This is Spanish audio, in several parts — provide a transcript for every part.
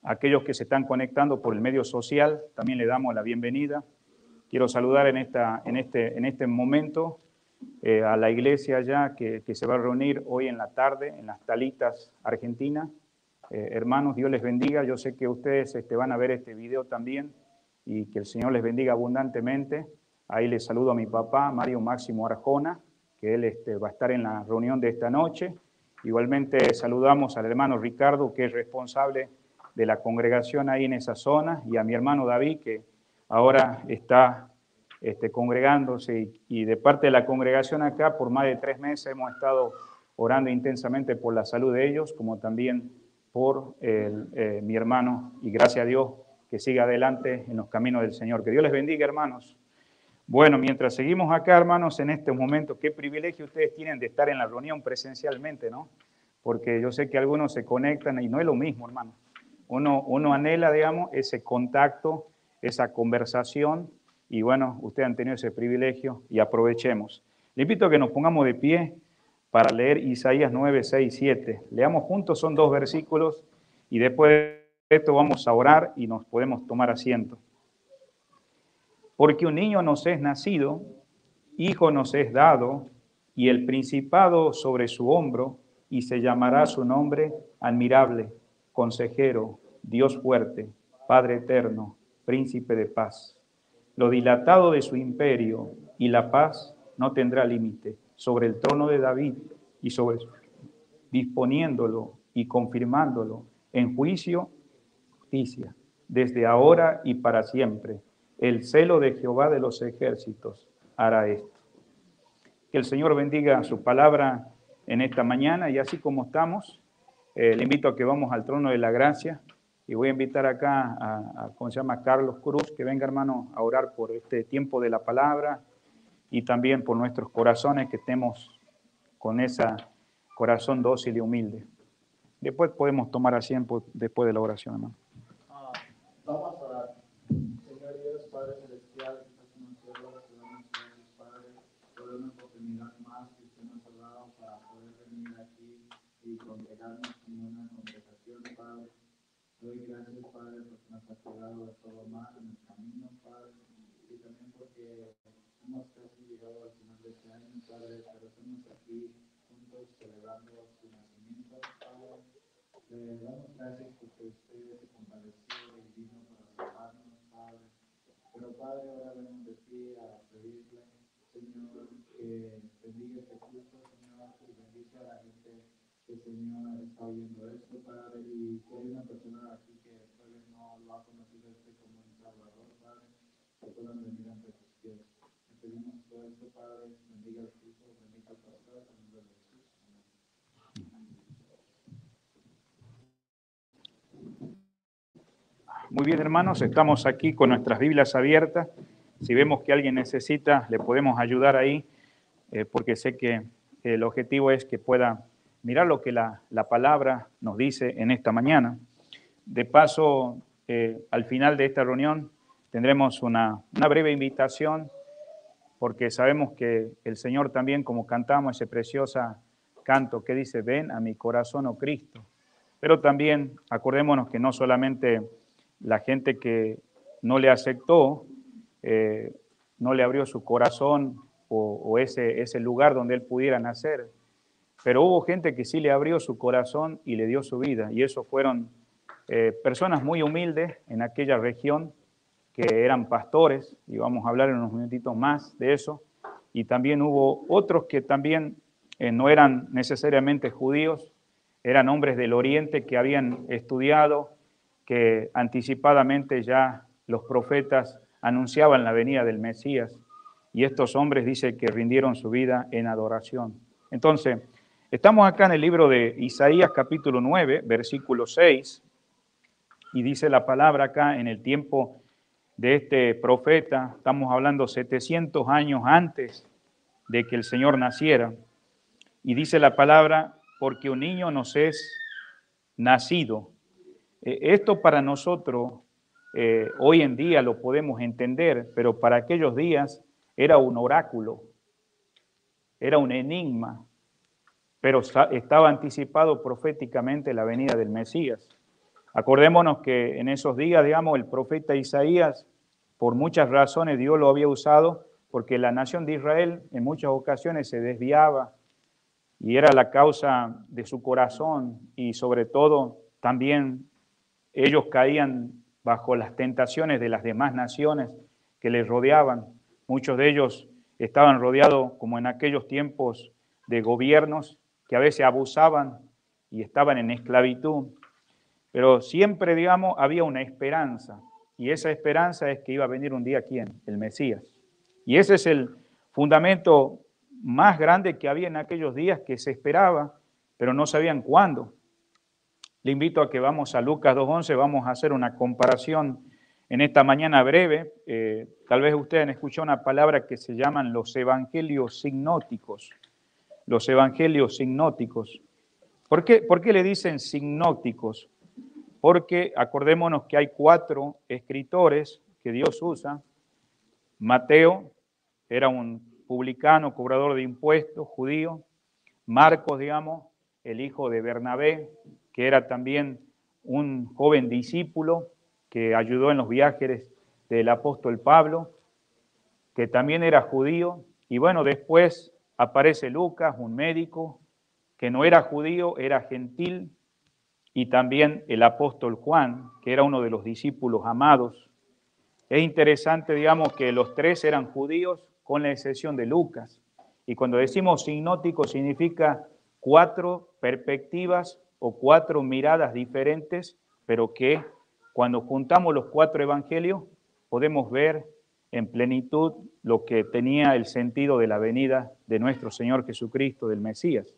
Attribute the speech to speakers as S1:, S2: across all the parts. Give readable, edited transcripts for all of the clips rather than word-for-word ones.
S1: aquellos que se están conectando por el medio social, también le damos la bienvenida. Quiero saludar en este momento a la iglesia ya que se va a reunir hoy en la tarde en las Talitas, Argentina. Hermanos, Dios les bendiga. Yo sé que ustedes van a ver este video también y que el Señor les bendiga abundantemente. Ahí les saludo a mi papá, Mario Máximo Arjona, que él va a estar en la reunión de esta noche. Igualmente saludamos al hermano Ricardo, que es responsable de la congregación ahí en esa zona, y a mi hermano David, que ahora está congregándose, y de parte de la congregación acá, por más de 3 meses hemos estado orando intensamente por la salud de ellos, como también por mi hermano, y gracias a Dios que siga adelante en los caminos del Señor. Que Dios les bendiga, hermanos. Bueno, mientras seguimos acá, hermanos, en este momento, qué privilegio ustedes tienen de estar en la reunión presencialmente, ¿no? Porque yo sé que algunos se conectan y no es lo mismo, hermano. Uno anhela, digamos, ese contacto, esa conversación, y bueno, ustedes han tenido ese privilegio y aprovechemos. Le invito a que nos pongamos de pie para leer Isaías 9, 6, 7. Leamos juntos, son 2 versículos, y después de esto vamos a orar y nos podemos tomar asiento. Porque un niño nos es nacido, hijo nos es dado, y el principado sobre su hombro, y se llamará su nombre admirable, consejero, Dios fuerte, Padre eterno, príncipe de paz. Lo dilatado de su imperio y la paz no tendrá límite sobre el trono de David y sobre disponiéndolo y confirmándolo en juicio, justicia, desde ahora y para siempre. El celo de Jehová de los ejércitos hará esto. Que el Señor bendiga su palabra en esta mañana, y así como estamos, le invito a que vamos al trono de la gracia, y voy a invitar acá ¿cómo se llama? Carlos Cruz, que venga, hermano, a orar por este tiempo de la palabra y también por nuestros corazones, que estemos con ese corazón dócil y humilde. Después podemos tomar asiento después de la oración, hermano.
S2: Vamos a orar. Señor Dios, Padre Celestial, que estás en los cielos, te damos gracias, Padre, por una oportunidad más que usted nos ha dado para poder venir aquí y congregarnos como una congregación, Padre. Doy gracias, Padre, porque nos ha cuidado de todo mal en el camino, Padre, y también porque hemos casi llegado al final de este año, Padre, pero estamos aquí juntos celebrando su nacimiento, Padre. Le damos gracias porque usted se compadeció y vino para salvarnos, Padre. Pero, Padre, ahora venimos de ti a pedirle, Señor, que bendiga este culto, Señor, y bendice a la gente que, Señor, está oyendo esto, Padre, y que hay una persona aquí que todavía no lo ha conocido como un Salvador, Padre, que puedan venir ante tus pies. Te pedimos todo esto, Padre, bendiga el culto, bendiga al pastor, en nombre de Jesús.
S1: Muy bien, hermanos, estamos aquí con nuestras Biblias abiertas. Si vemos que alguien necesita, le podemos ayudar ahí, porque sé que el objetivo es que pueda mirar lo que la palabra nos dice en esta mañana. De paso, al final de esta reunión tendremos una breve invitación, porque sabemos que el Señor también, como cantamos ese precioso canto que dice, ven a mi corazón, oh Cristo. Pero también acordémonos que no solamente la gente que no le aceptó, no le abrió su corazón o ese lugar donde él pudiera nacer, pero hubo gente que sí le abrió su corazón y le dio su vida, y eso fueron personas muy humildes en aquella región, que eran pastores, y vamos a hablar en unos minutitos más de eso, y también hubo otros que también no eran necesariamente judíos, eran hombres del Oriente que habían estudiado, que anticipadamente ya los profetas anunciaban la venida del Mesías, y estos hombres dice que rindieron su vida en adoración. Entonces, estamos acá en el libro de Isaías capítulo 9, versículo 6, y dice la palabra acá en el tiempo de este profeta, estamos hablando 700 años antes de que el Señor naciera, y dice la palabra, porque un niño nos es nacido. Esto para nosotros hoy en día lo podemos entender, pero para aquellos días era un oráculo, era un enigma, pero estaba anticipado proféticamente la venida del Mesías. Acordémonos que en esos días, digamos, el profeta Isaías, por muchas razones, Dios lo había usado porque la nación de Israel en muchas ocasiones se desviaba y era la causa de su corazón y sobre todo también ellos caían bajo las tentaciones de las demás naciones que les rodeaban. Muchos de ellos estaban rodeados, como en aquellos tiempos, de gobiernos que a veces abusaban y estaban en esclavitud. Pero siempre, digamos, había una esperanza. Y esa esperanza es que iba a venir un día, ¿quién? El Mesías. Y ese es el fundamento más grande que había en aquellos días, que se esperaba, pero no sabían cuándo. Le invito a que vamos a Lucas 2:11, vamos a hacer una comparación en esta mañana breve. Tal vez ustedes han escuchado una palabra que se llaman los evangelios signóticos. Los evangelios signóticos. ¿Por qué le dicen signóticos? Porque acordémonos que hay 4 escritores que Dios usa. Mateo era un publicano, cobrador de impuestos, judío. Marcos, digamos, el hijo de Bernabé, que era también un joven discípulo que ayudó en los viajes del apóstol Pablo, que también era judío. Y bueno, después aparece Lucas, un médico que no era judío, era gentil, y también el apóstol Juan, que era uno de los discípulos amados. Es interesante, digamos, que los 3 eran judíos, con la excepción de Lucas. Y cuando decimos signótico, significa 4 perspectivas o 4 miradas diferentes, pero que cuando juntamos los 4 evangelios, podemos ver en plenitud lo que tenía el sentido de la venida de nuestro Señor Jesucristo, del Mesías.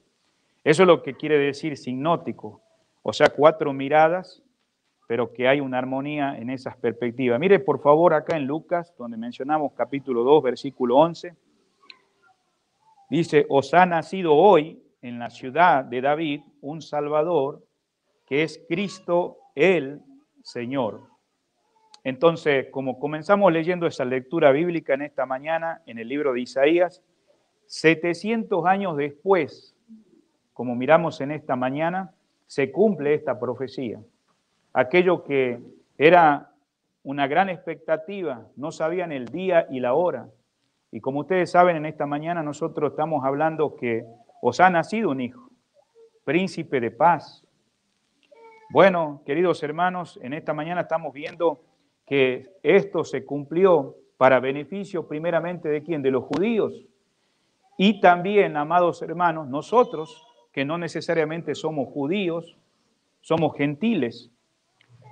S1: Eso es lo que quiere decir signótico. O sea, 4 miradas, pero que hay una armonía en esas perspectivas. Mire, por favor, acá en Lucas, donde mencionamos capítulo 2, versículo 11, dice, os ha nacido hoy en la ciudad de David un Salvador, que es Cristo el Señor. Entonces, como comenzamos leyendo esa lectura bíblica en esta mañana, en el libro de Isaías, 700 años después, como miramos en esta mañana, se cumple esta profecía. Aquello que era una gran expectativa, no sabían el día y la hora. Y como ustedes saben, en esta mañana nosotros estamos hablando que os ha nacido un hijo, príncipe de paz. Bueno, queridos hermanos, en esta mañana estamos viendo que esto se cumplió para beneficio primeramente de ¿quién? De los judíos. Y también, amados hermanos, nosotros, que no necesariamente somos judíos, somos gentiles.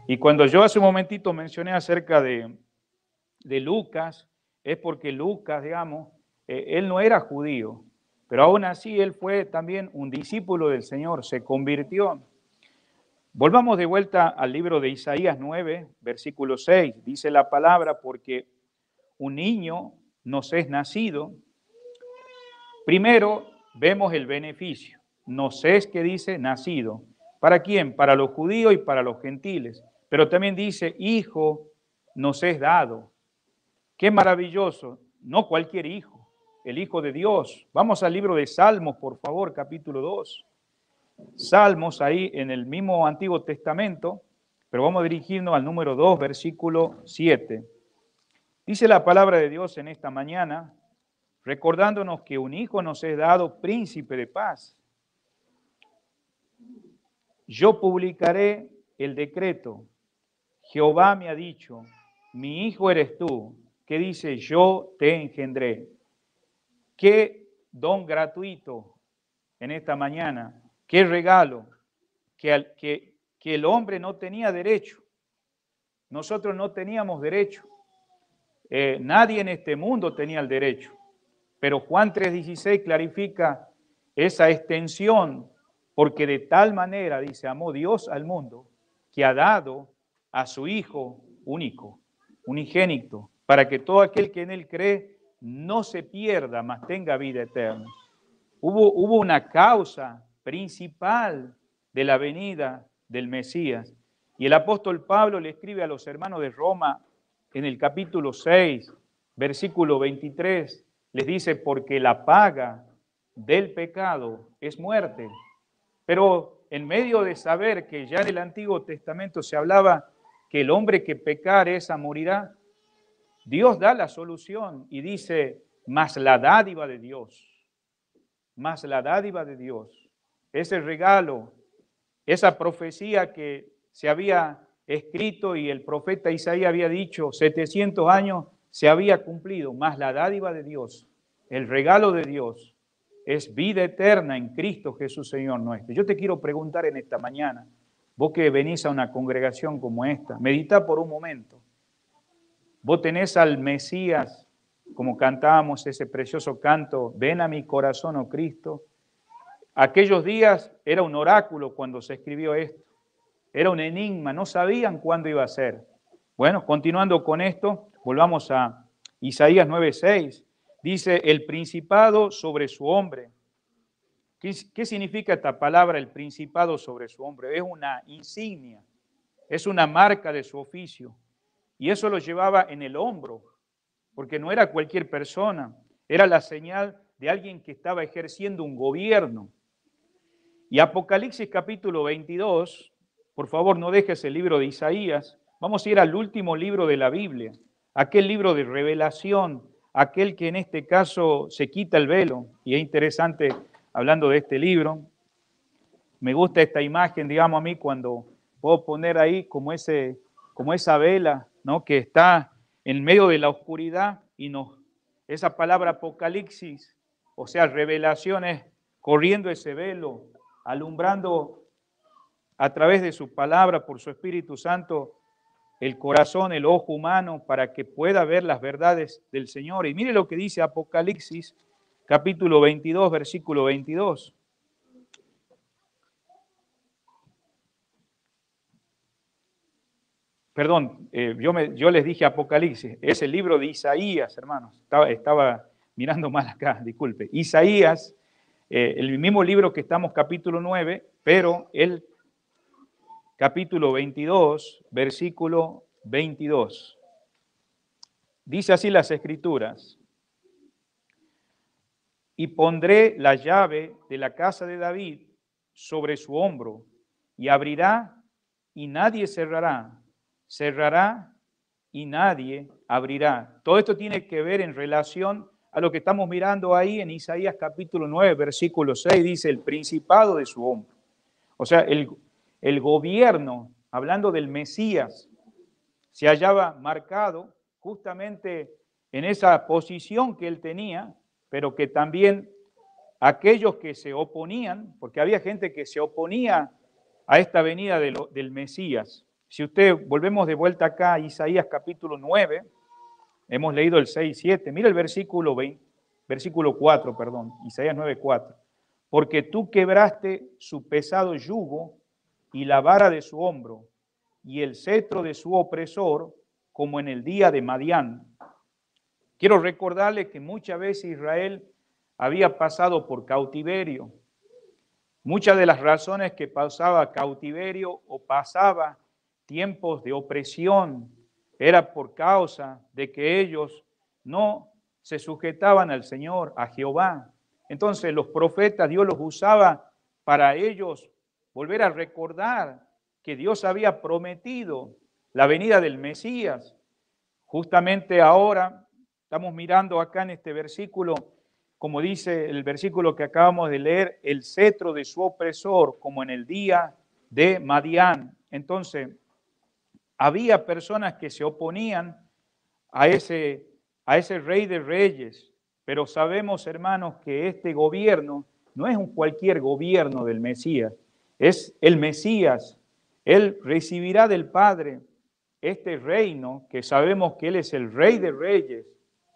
S1: Y cuando yo hace un momentito mencioné acerca de Lucas, es porque Lucas, digamos, él no era judío, pero aún así él fue también un discípulo del Señor, se convirtió. Volvamos de vuelta al libro de Isaías 9, versículo 6. Dice la palabra, porque un niño nos es nacido. Primero vemos el beneficio. Nos es, que dice, nacido. ¿Para quién? Para los judíos y para los gentiles. Pero también dice, hijo nos es dado. Qué maravilloso. No cualquier hijo, el Hijo de Dios. Vamos al libro de Salmos, por favor, capítulo 2. Salmos, ahí en el mismo Antiguo Testamento, pero vamos a dirigirnos al número 2, versículo 7. Dice la palabra de Dios en esta mañana, recordándonos que un hijo nos es dado, príncipe de paz. Yo publicaré el decreto. Jehová me ha dicho, mi hijo eres tú, que dice, yo te engendré. Qué don gratuito en esta mañana, qué regalo, que el hombre no tenía derecho. Nosotros no teníamos derecho. Nadie en este mundo tenía el derecho. Pero Juan 3:16 clarifica esa extensión, porque de tal manera, dice, amó Dios al mundo, que ha dado a su Hijo único, unigénito, para que todo aquel que en él cree no se pierda, mas tenga vida eterna. Hubo una causa principal de la venida del Mesías. Y el apóstol Pablo le escribe a los hermanos de Roma en el capítulo 6, versículo 23, les dice, porque la paga del pecado es muerte. Pero en medio de saber que ya en el Antiguo Testamento se hablaba que el hombre que pecare esa morirá, Dios da la solución y dice, mas la dádiva de Dios, mas la dádiva de Dios, ese regalo, esa profecía que se había escrito y el profeta Isaías había dicho, 700 años se había cumplido, mas la dádiva de Dios, el regalo de Dios, es vida eterna en Cristo Jesús, Señor nuestro. Yo te quiero preguntar en esta mañana, vos que venís a una congregación como esta, medita por un momento. Vos tenés al Mesías, como cantábamos ese precioso canto, ven a mi corazón, oh Cristo. Aquellos días era un oráculo cuando se escribió esto. Era un enigma, no sabían cuándo iba a ser. Bueno, continuando con esto, volvamos a Isaías 9:6. Dice, el principado sobre su hombre. ¿Qué significa esta palabra, el principado sobre su hombre? Es una insignia, es una marca de su oficio. Y eso lo llevaba en el hombro, porque no era cualquier persona, era la señal de alguien que estaba ejerciendo un gobierno. Y Apocalipsis capítulo 22, por favor no dejes el libro de Isaías, vamos a ir al último libro de la Biblia, aquel libro de revelación, aquel que en este caso se quita el velo. Y es interesante, hablando de este libro, me gusta esta imagen, digamos a mí, cuando puedo poner ahí como esa vela, ¿no?, que está en medio de la oscuridad y esa palabra Apocalipsis, o sea, revelaciones, corriendo ese velo, alumbrando a través de su palabra, por su Espíritu Santo, el corazón, el ojo humano, para que pueda ver las verdades del Señor. Y mire lo que dice Apocalipsis, capítulo 22, versículo 22. Perdón, yo les dije Apocalipsis, es el libro de Isaías, hermanos. Estaba mirando mal acá, disculpe. Isaías, el mismo libro que estamos, capítulo 9, pero el capítulo 22, versículo 22. Dice así las Escrituras: y pondré la llave de la casa de David sobre su hombro, y abrirá y nadie cerrará, cerrará y nadie abrirá. Todo esto tiene que ver en relación a lo que estamos mirando ahí en Isaías capítulo 9, versículo 6, dice el principado de su hombro. O sea, el gobierno, hablando del Mesías, se hallaba marcado justamente en esa posición que él tenía, pero que también aquellos que se oponían, porque había gente que se oponía a esta venida del Mesías. Si volvemos de vuelta acá a Isaías capítulo 9, hemos leído el 6 y 7, mira el versículo 4, Isaías 9, 4. Porque tú quebraste su pesado yugo y la vara de su hombro y el cetro de su opresor, como en el día de Madián. Quiero recordarles que muchas veces Israel había pasado por cautiverio. Muchas de las razones que pasaba cautiverio o pasaba tiempos de opresión era por causa de que ellos no se sujetaban al Señor, a Jehová. Entonces los profetas, Dios los usaba para ellos volver a recordar que Dios había prometido la venida del Mesías. Justamente ahora estamos mirando acá en este versículo, como dice el versículo que acabamos de leer, el cetro de su opresor, como en el día de Madián. Entonces, había personas que se oponían a ese rey de reyes, pero sabemos, hermanos, que este gobierno no es un cualquier gobierno del Mesías, es el Mesías. Él recibirá del Padre este reino, que sabemos que Él es el Rey de reyes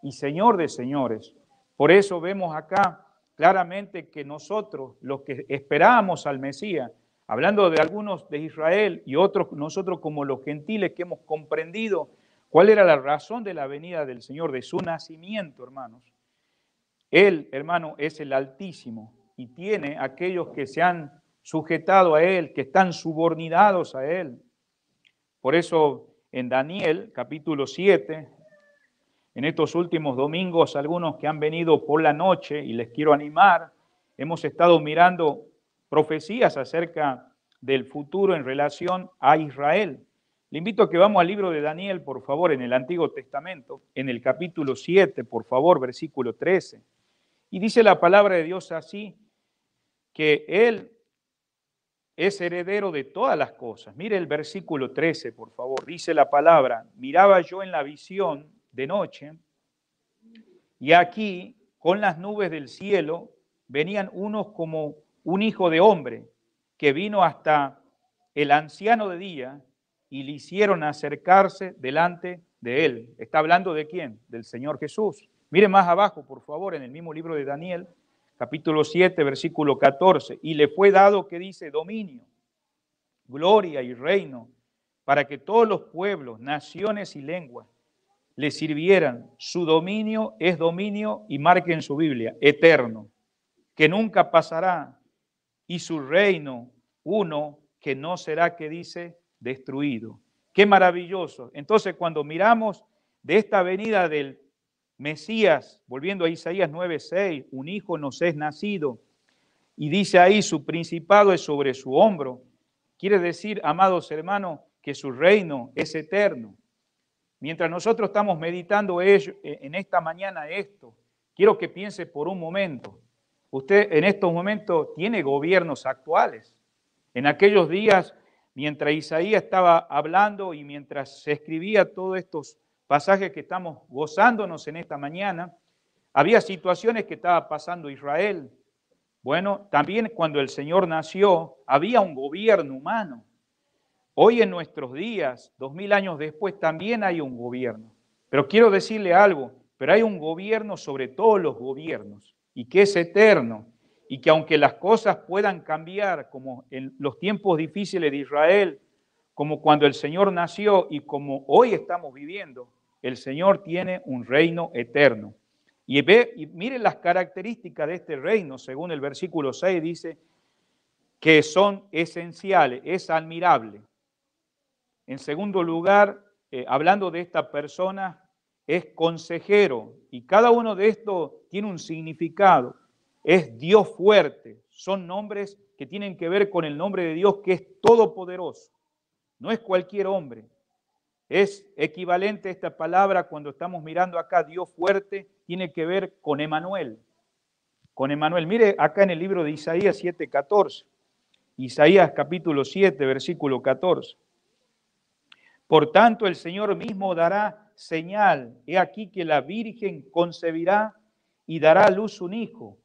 S1: y Señor de señores. Por eso vemos acá claramente que nosotros, los que esperábamos al Mesías, hablando de algunos de Israel y otros nosotros como los gentiles que hemos comprendido cuál era la razón de la venida del Señor, de su nacimiento, hermanos. Él, hermano, es el Altísimo y tiene aquellos que se han sujetado a Él, que están subordinados a Él. Por eso en Daniel, capítulo 7, en estos últimos domingos, algunos que han venido por la noche, y les quiero animar, hemos estado mirando profecías acerca del futuro en relación a Israel. Le invito a que vamos al libro de Daniel, por favor, en el Antiguo Testamento, en el capítulo 7, por favor, versículo 13. Y dice la palabra de Dios así, que Él es heredero de todas las cosas. Mire el versículo 13, por favor. Dice la palabra, miraba yo en la visión de noche, y aquí, con las nubes del cielo, venían unos como un hijo de hombre, que vino hasta el anciano de día, y le hicieron acercarse delante de él. ¿Está hablando de quién? Del Señor Jesús. Mire más abajo, por favor, en el mismo libro de Daniel, capítulo 7, versículo 14. Y le fue dado, que dice, dominio, gloria y reino, para que todos los pueblos, naciones y lenguas le sirvieran. Su dominio es dominio, y marque en su Biblia, eterno, que nunca pasará, y su reino uno que no será, que dice, destruido. Qué maravilloso. Entonces, cuando miramos de esta venida del Mesías, volviendo a Isaías 9:6, un hijo nos es nacido, y dice ahí, su principado es sobre su hombro. Quiere decir, amados hermanos, que su reino es eterno. Mientras nosotros estamos meditando en esta mañana esto, quiero que piense por un momento. Usted en estos momentos tiene gobiernos actuales. En aquellos días, mientras Isaías estaba hablando y mientras se escribía todos estos pasajes que estamos gozándonos en esta mañana, había situaciones que estaba pasando Israel. Bueno, también cuando el Señor nació, había un gobierno humano. Hoy en nuestros días, 2000 años después, también hay un gobierno. Pero quiero decirle algo, pero hay un gobierno sobre todos los gobiernos, y que es eterno, y que aunque las cosas puedan cambiar, como en los tiempos difíciles de Israel, como cuando el Señor nació y como hoy estamos viviendo, el Señor tiene un reino eterno. Y miren las características de este reino, según el versículo 6 dice, que son esenciales, es admirable. En segundo lugar, hablando de esta persona, es consejero, y cada uno de estos tiene un significado. Es Dios fuerte, son nombres que tienen que ver con el nombre de Dios, que es todopoderoso. No es cualquier hombre. Es equivalente a esta palabra cuando estamos mirando acá, Dios fuerte, tiene que ver con Emanuel. Con Emanuel. Mire acá en el libro de Isaías 7:14. Isaías capítulo 7, versículo 14. Por tanto, el Señor mismo dará señal. He aquí que la Virgen concebirá y dará a luz un hijo,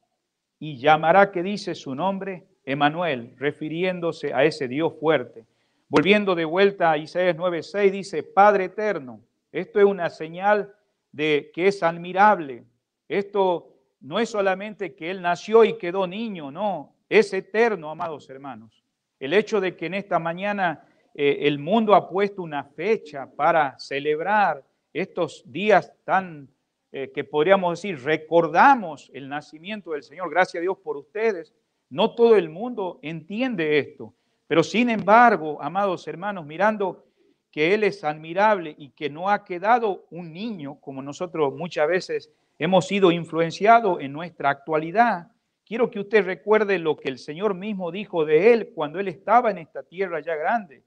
S1: y llamará, que dice su nombre, Emanuel, refiriéndose a ese Dios fuerte. Volviendo de vuelta a Isaías 9:6, dice, Padre eterno. Esto es una señal de que es admirable. Esto no es solamente que Él nació y quedó niño, no, es eterno, amados hermanos. El hecho de que en esta mañana el mundo ha puesto una fecha para celebrar estos días tan que podríamos decir, recordamos el nacimiento del Señor, gracias a Dios por ustedes. No todo el mundo entiende esto, pero sin embargo, amados hermanos, mirando que Él es admirable y que no ha quedado un niño, como nosotros muchas veces hemos sido influenciados en nuestra actualidad, quiero que usted recuerde lo que el Señor mismo dijo de Él cuando Él estaba en esta tierra ya grande.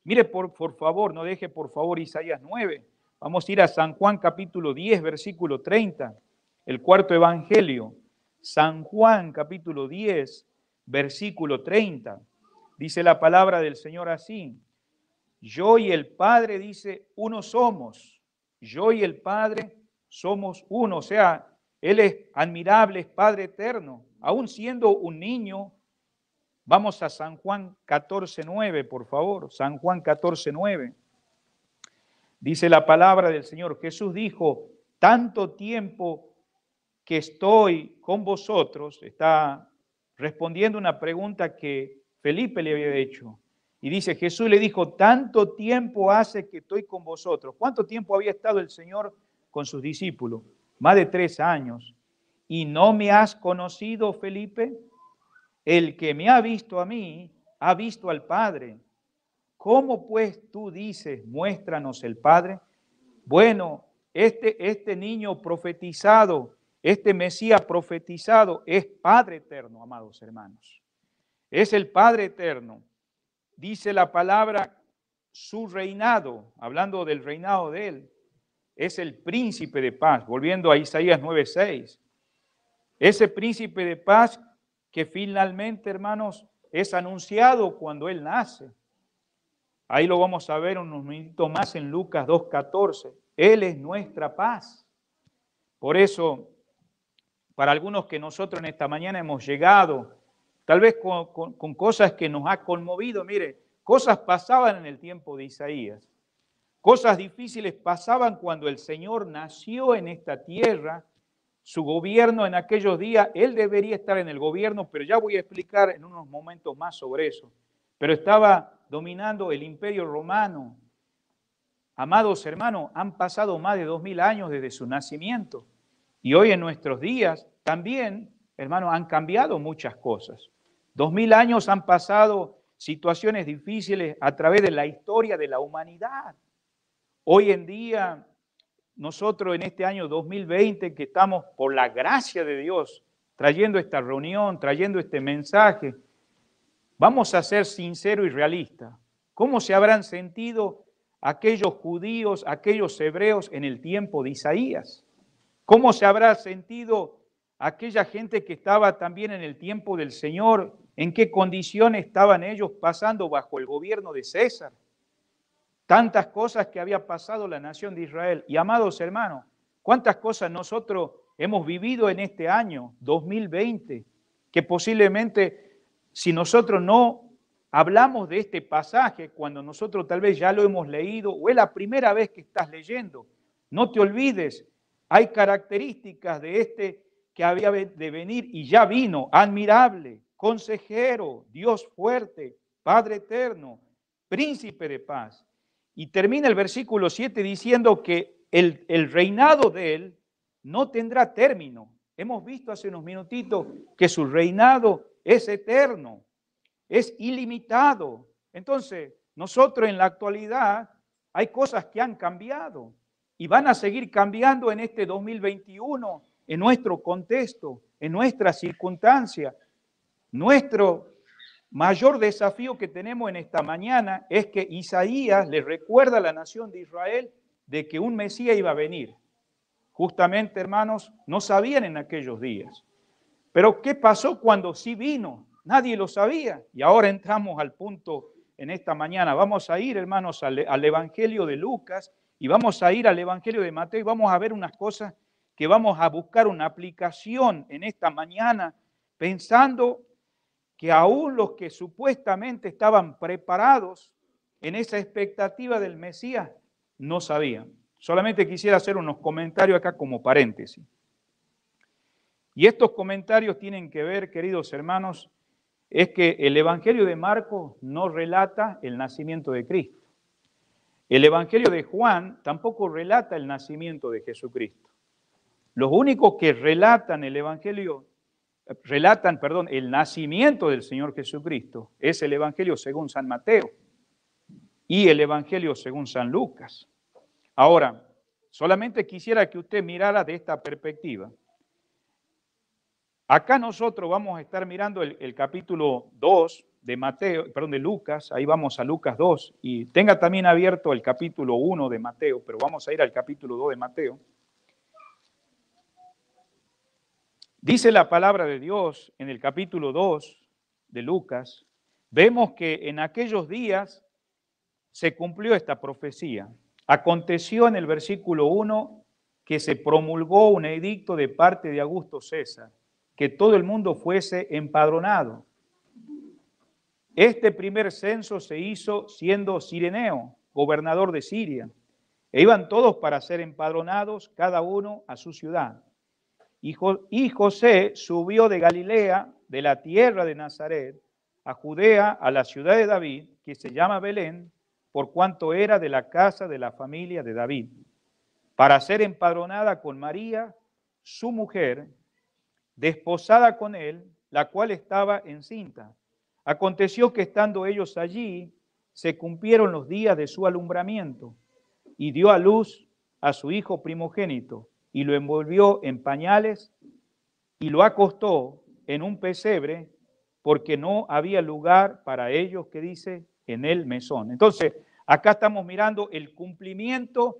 S1: Mire, por favor, no deje por favor Isaías 9. Vamos a ir a San Juan capítulo 10, versículo 30, el cuarto evangelio. San Juan capítulo 10, versículo 30. Dice la palabra del Señor así. Yo y el Padre, dice, uno somos. Yo y el Padre somos uno. O sea, Él es admirable, es Padre eterno. Aún siendo un niño. Vamos a San Juan 14:9, por favor. San Juan 14:9. Dice la palabra del Señor. Jesús dijo, tanto tiempo que estoy con vosotros, está respondiendo una pregunta que Felipe le había hecho. Y dice, Jesús le dijo, tanto tiempo hace que estoy con vosotros. ¿Cuánto tiempo había estado el Señor con sus discípulos? Más de 3 años. ¿Y no me has conocido, Felipe? El que me ha visto a mí, ha visto al Padre. ¿Cómo pues tú dices, muéstranos el Padre? Bueno, este niño profetizado, este Mesías profetizado es Padre eterno, amados hermanos. Es el Padre eterno. Dice la palabra, su reinado, hablando del reinado de Él, es el príncipe de paz, volviendo a Isaías 9:6. Ese príncipe de paz que finalmente, hermanos, es anunciado cuando Él nace. Ahí lo vamos a ver unos minutos más en Lucas 2:14. Él es nuestra paz. Por eso, para algunos que nosotros en esta mañana hemos llegado, tal vez con cosas que nos ha conmovido, mire, cosas pasaban en el tiempo de Isaías. Cosas difíciles pasaban cuando el Señor nació en esta tierra. Su gobierno en aquellos días, Él debería estar en el gobierno, pero ya voy a explicar en unos momentos más sobre eso. Pero estaba dominando el Imperio Romano. Amados hermanos, han pasado más de 2000 años desde su nacimiento. Y hoy en nuestros días también, hermanos, han cambiado muchas cosas. 2000 años han pasado situaciones difíciles a través de la historia de la humanidad. Hoy en día, nosotros en este año 2020, que estamos por la gracia de Dios trayendo esta reunión, trayendo este mensaje, vamos a ser sinceros y realistas. ¿Cómo se habrán sentido aquellos judíos, aquellos hebreos en el tiempo de Isaías? ¿Cómo se habrá sentido aquella gente que estaba también en el tiempo del Señor? ¿En qué condiciones estaban ellos pasando bajo el gobierno de César? Tantas cosas que había pasado la nación de Israel. Y amados hermanos, cuántas cosas nosotros hemos vivido en este año 2020, que posiblemente si nosotros no hablamos de este pasaje, cuando nosotros tal vez ya lo hemos leído, o es la primera vez que estás leyendo, no te olvides, hay características de este que había de venir y ya vino: admirable, consejero, Dios fuerte, Padre eterno, príncipe de paz. Y termina el versículo 7 diciendo que el reinado de Él no tendrá término. Hemos visto hace unos minutitos que su reinado es eterno, es ilimitado. Entonces, nosotros en la actualidad hay cosas que han cambiado y van a seguir cambiando en este 2021, en nuestro contexto, en nuestra circunstancia. Nuestro mayor desafío que tenemos en esta mañana es que Isaías le recuerda a la nación de Israel de que un Mesías iba a venir. Justamente, hermanos, no sabían en aquellos días. Pero ¿qué pasó cuando sí vino? Nadie lo sabía. Y ahora entramos al punto en esta mañana. Vamos a ir, hermanos, al Evangelio de Lucas y vamos a ir al Evangelio de Mateo y vamos a ver unas cosas que vamos a buscar una aplicación en esta mañana, pensando que aún los que supuestamente estaban preparados en esa expectativa del Mesías no sabían. Solamente quisiera hacer unos comentarios acá como paréntesis. Y estos comentarios tienen que ver, queridos hermanos, es que el Evangelio de Marcos no relata el nacimiento de Cristo. El Evangelio de Juan tampoco relata el nacimiento de Jesucristo. Los únicos que relatan el nacimiento del Señor Jesucristo es el Evangelio según San Mateo y el Evangelio según San Lucas. Ahora, solamente quisiera que usted mirara de esta perspectiva. Acá nosotros vamos a estar mirando el capítulo 2 de Lucas, ahí vamos a Lucas 2, y tenga también abierto el capítulo 1 de Mateo, pero vamos a ir al capítulo 2 de Mateo. Dice la palabra de Dios en el capítulo 2 de Lucas, vemos que en aquellos días se cumplió esta profecía. Aconteció en el versículo 1 que se promulgó un edicto de parte de Augusto César, que todo el mundo fuese empadronado. Este primer censo se hizo siendo Cireneo, gobernador de Siria, e iban todos para ser empadronados, cada uno a su ciudad. Y José subió de Galilea, de la tierra de Nazaret, a Judea, a la ciudad de David, que se llama Belén, por cuanto era de la casa de la familia de David, para ser empadronada con María, su mujer, desposada con él, la cual estaba encinta. Aconteció que estando ellos allí, se cumplieron los días de su alumbramiento, y dio a luz a su hijo primogénito, y lo envolvió en pañales, y lo acostó en un pesebre, porque no había lugar para ellos, que dice, en el mesón. Entonces, acá estamos mirando el cumplimiento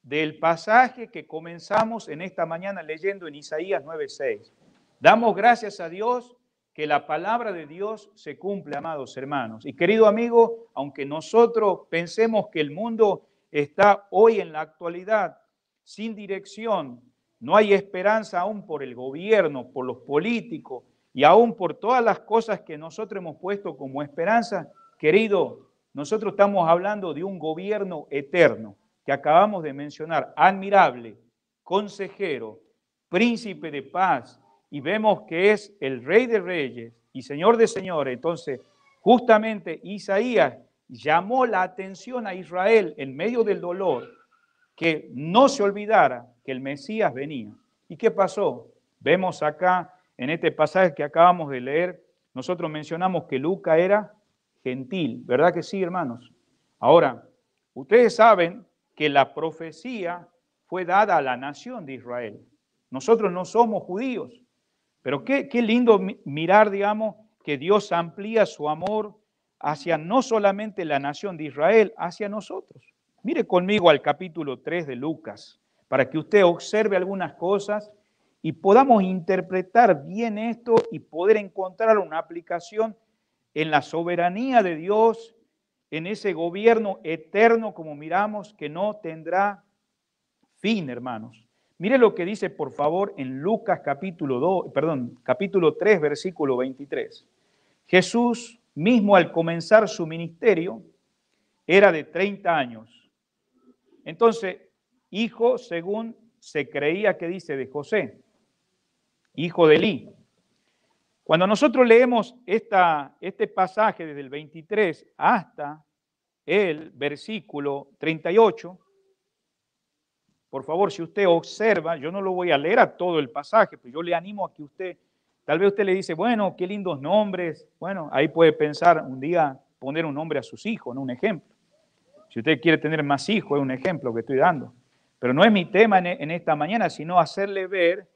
S1: del pasaje que comenzamos en esta mañana leyendo en Isaías 9:6. Damos gracias a Dios que la palabra de Dios se cumple, amados hermanos. Y querido amigo, aunque nosotros pensemos que el mundo está hoy en la actualidad sin dirección, no hay esperanza aún por el gobierno, por los políticos y aún por todas las cosas que nosotros hemos puesto como esperanza, querido, nosotros estamos hablando de un gobierno eterno que acabamos de mencionar, admirable, consejero, príncipe de paz, y vemos que es el Rey de Reyes y Señor de Señores. Entonces, justamente Isaías llamó la atención a Israel en medio del dolor, que no se olvidara que el Mesías venía. ¿Y qué pasó? Vemos acá en este pasaje que acabamos de leer, nosotros mencionamos que Lucas era gentil, ¿verdad que sí, hermanos? Ahora, ustedes saben que la profecía fue dada a la nación de Israel. Nosotros no somos judíos, pero qué lindo mirar, digamos, que Dios amplía su amor hacia no solamente la nación de Israel, hacia nosotros. Mire conmigo al capítulo 3 de Lucas, para que usted observe algunas cosas y podamos interpretar bien esto y poder encontrar una aplicación en la soberanía de Dios, en ese gobierno eterno, como miramos, que no tendrá fin, hermanos. Mire lo que dice, por favor, en Lucas capítulo 3, versículo 23. Jesús mismo, al comenzar su ministerio, era de 30 años. Entonces, hijo, según se creía que dice, de José, hijo de Elí. Cuando nosotros leemos este pasaje desde el 23 hasta el versículo 38, por favor, si usted observa, yo no lo voy a leer a todo el pasaje, pero yo le animo a que usted, tal vez usted le dice, bueno, qué lindos nombres. Bueno, ahí puede pensar un día poner un nombre a sus hijos, ¿no? Un ejemplo. Si usted quiere tener más hijos, es un ejemplo que estoy dando. Pero no es mi tema en esta mañana, sino hacerle ver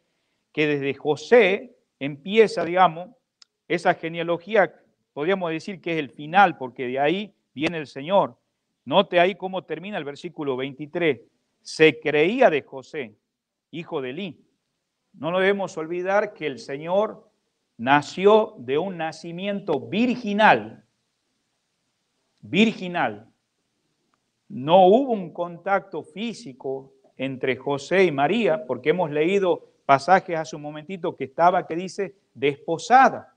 S1: que desde José empieza, digamos, esa genealogía, podríamos decir que es el final, porque de ahí viene el Señor. Note ahí cómo termina el versículo 23. Se creía de José, hijo de Elí. No nos debemos olvidar que el Señor nació de un nacimiento virginal. Virginal. No hubo un contacto físico entre José y María, porque hemos leído pasajes hace un momentito que dice, desposada.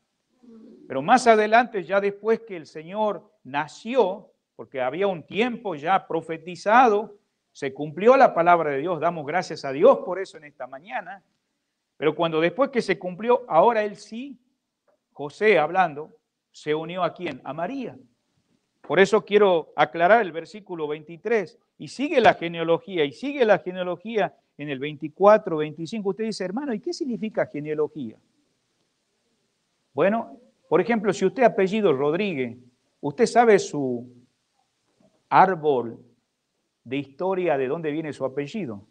S1: Pero más adelante, ya después que el Señor nació, porque había un tiempo ya profetizado, se cumplió la palabra de Dios, damos gracias a Dios por eso en esta mañana, pero cuando después que se cumplió, ahora él sí, José hablando, se unió ¿a quién? A María. Por eso quiero aclarar el versículo 23, y sigue la genealogía en el 24, 25. Usted dice, hermano, ¿y qué significa genealogía? Bueno, por ejemplo, si usted apellido Rodríguez, ¿usted sabe su árbol de historia de dónde viene su apellido?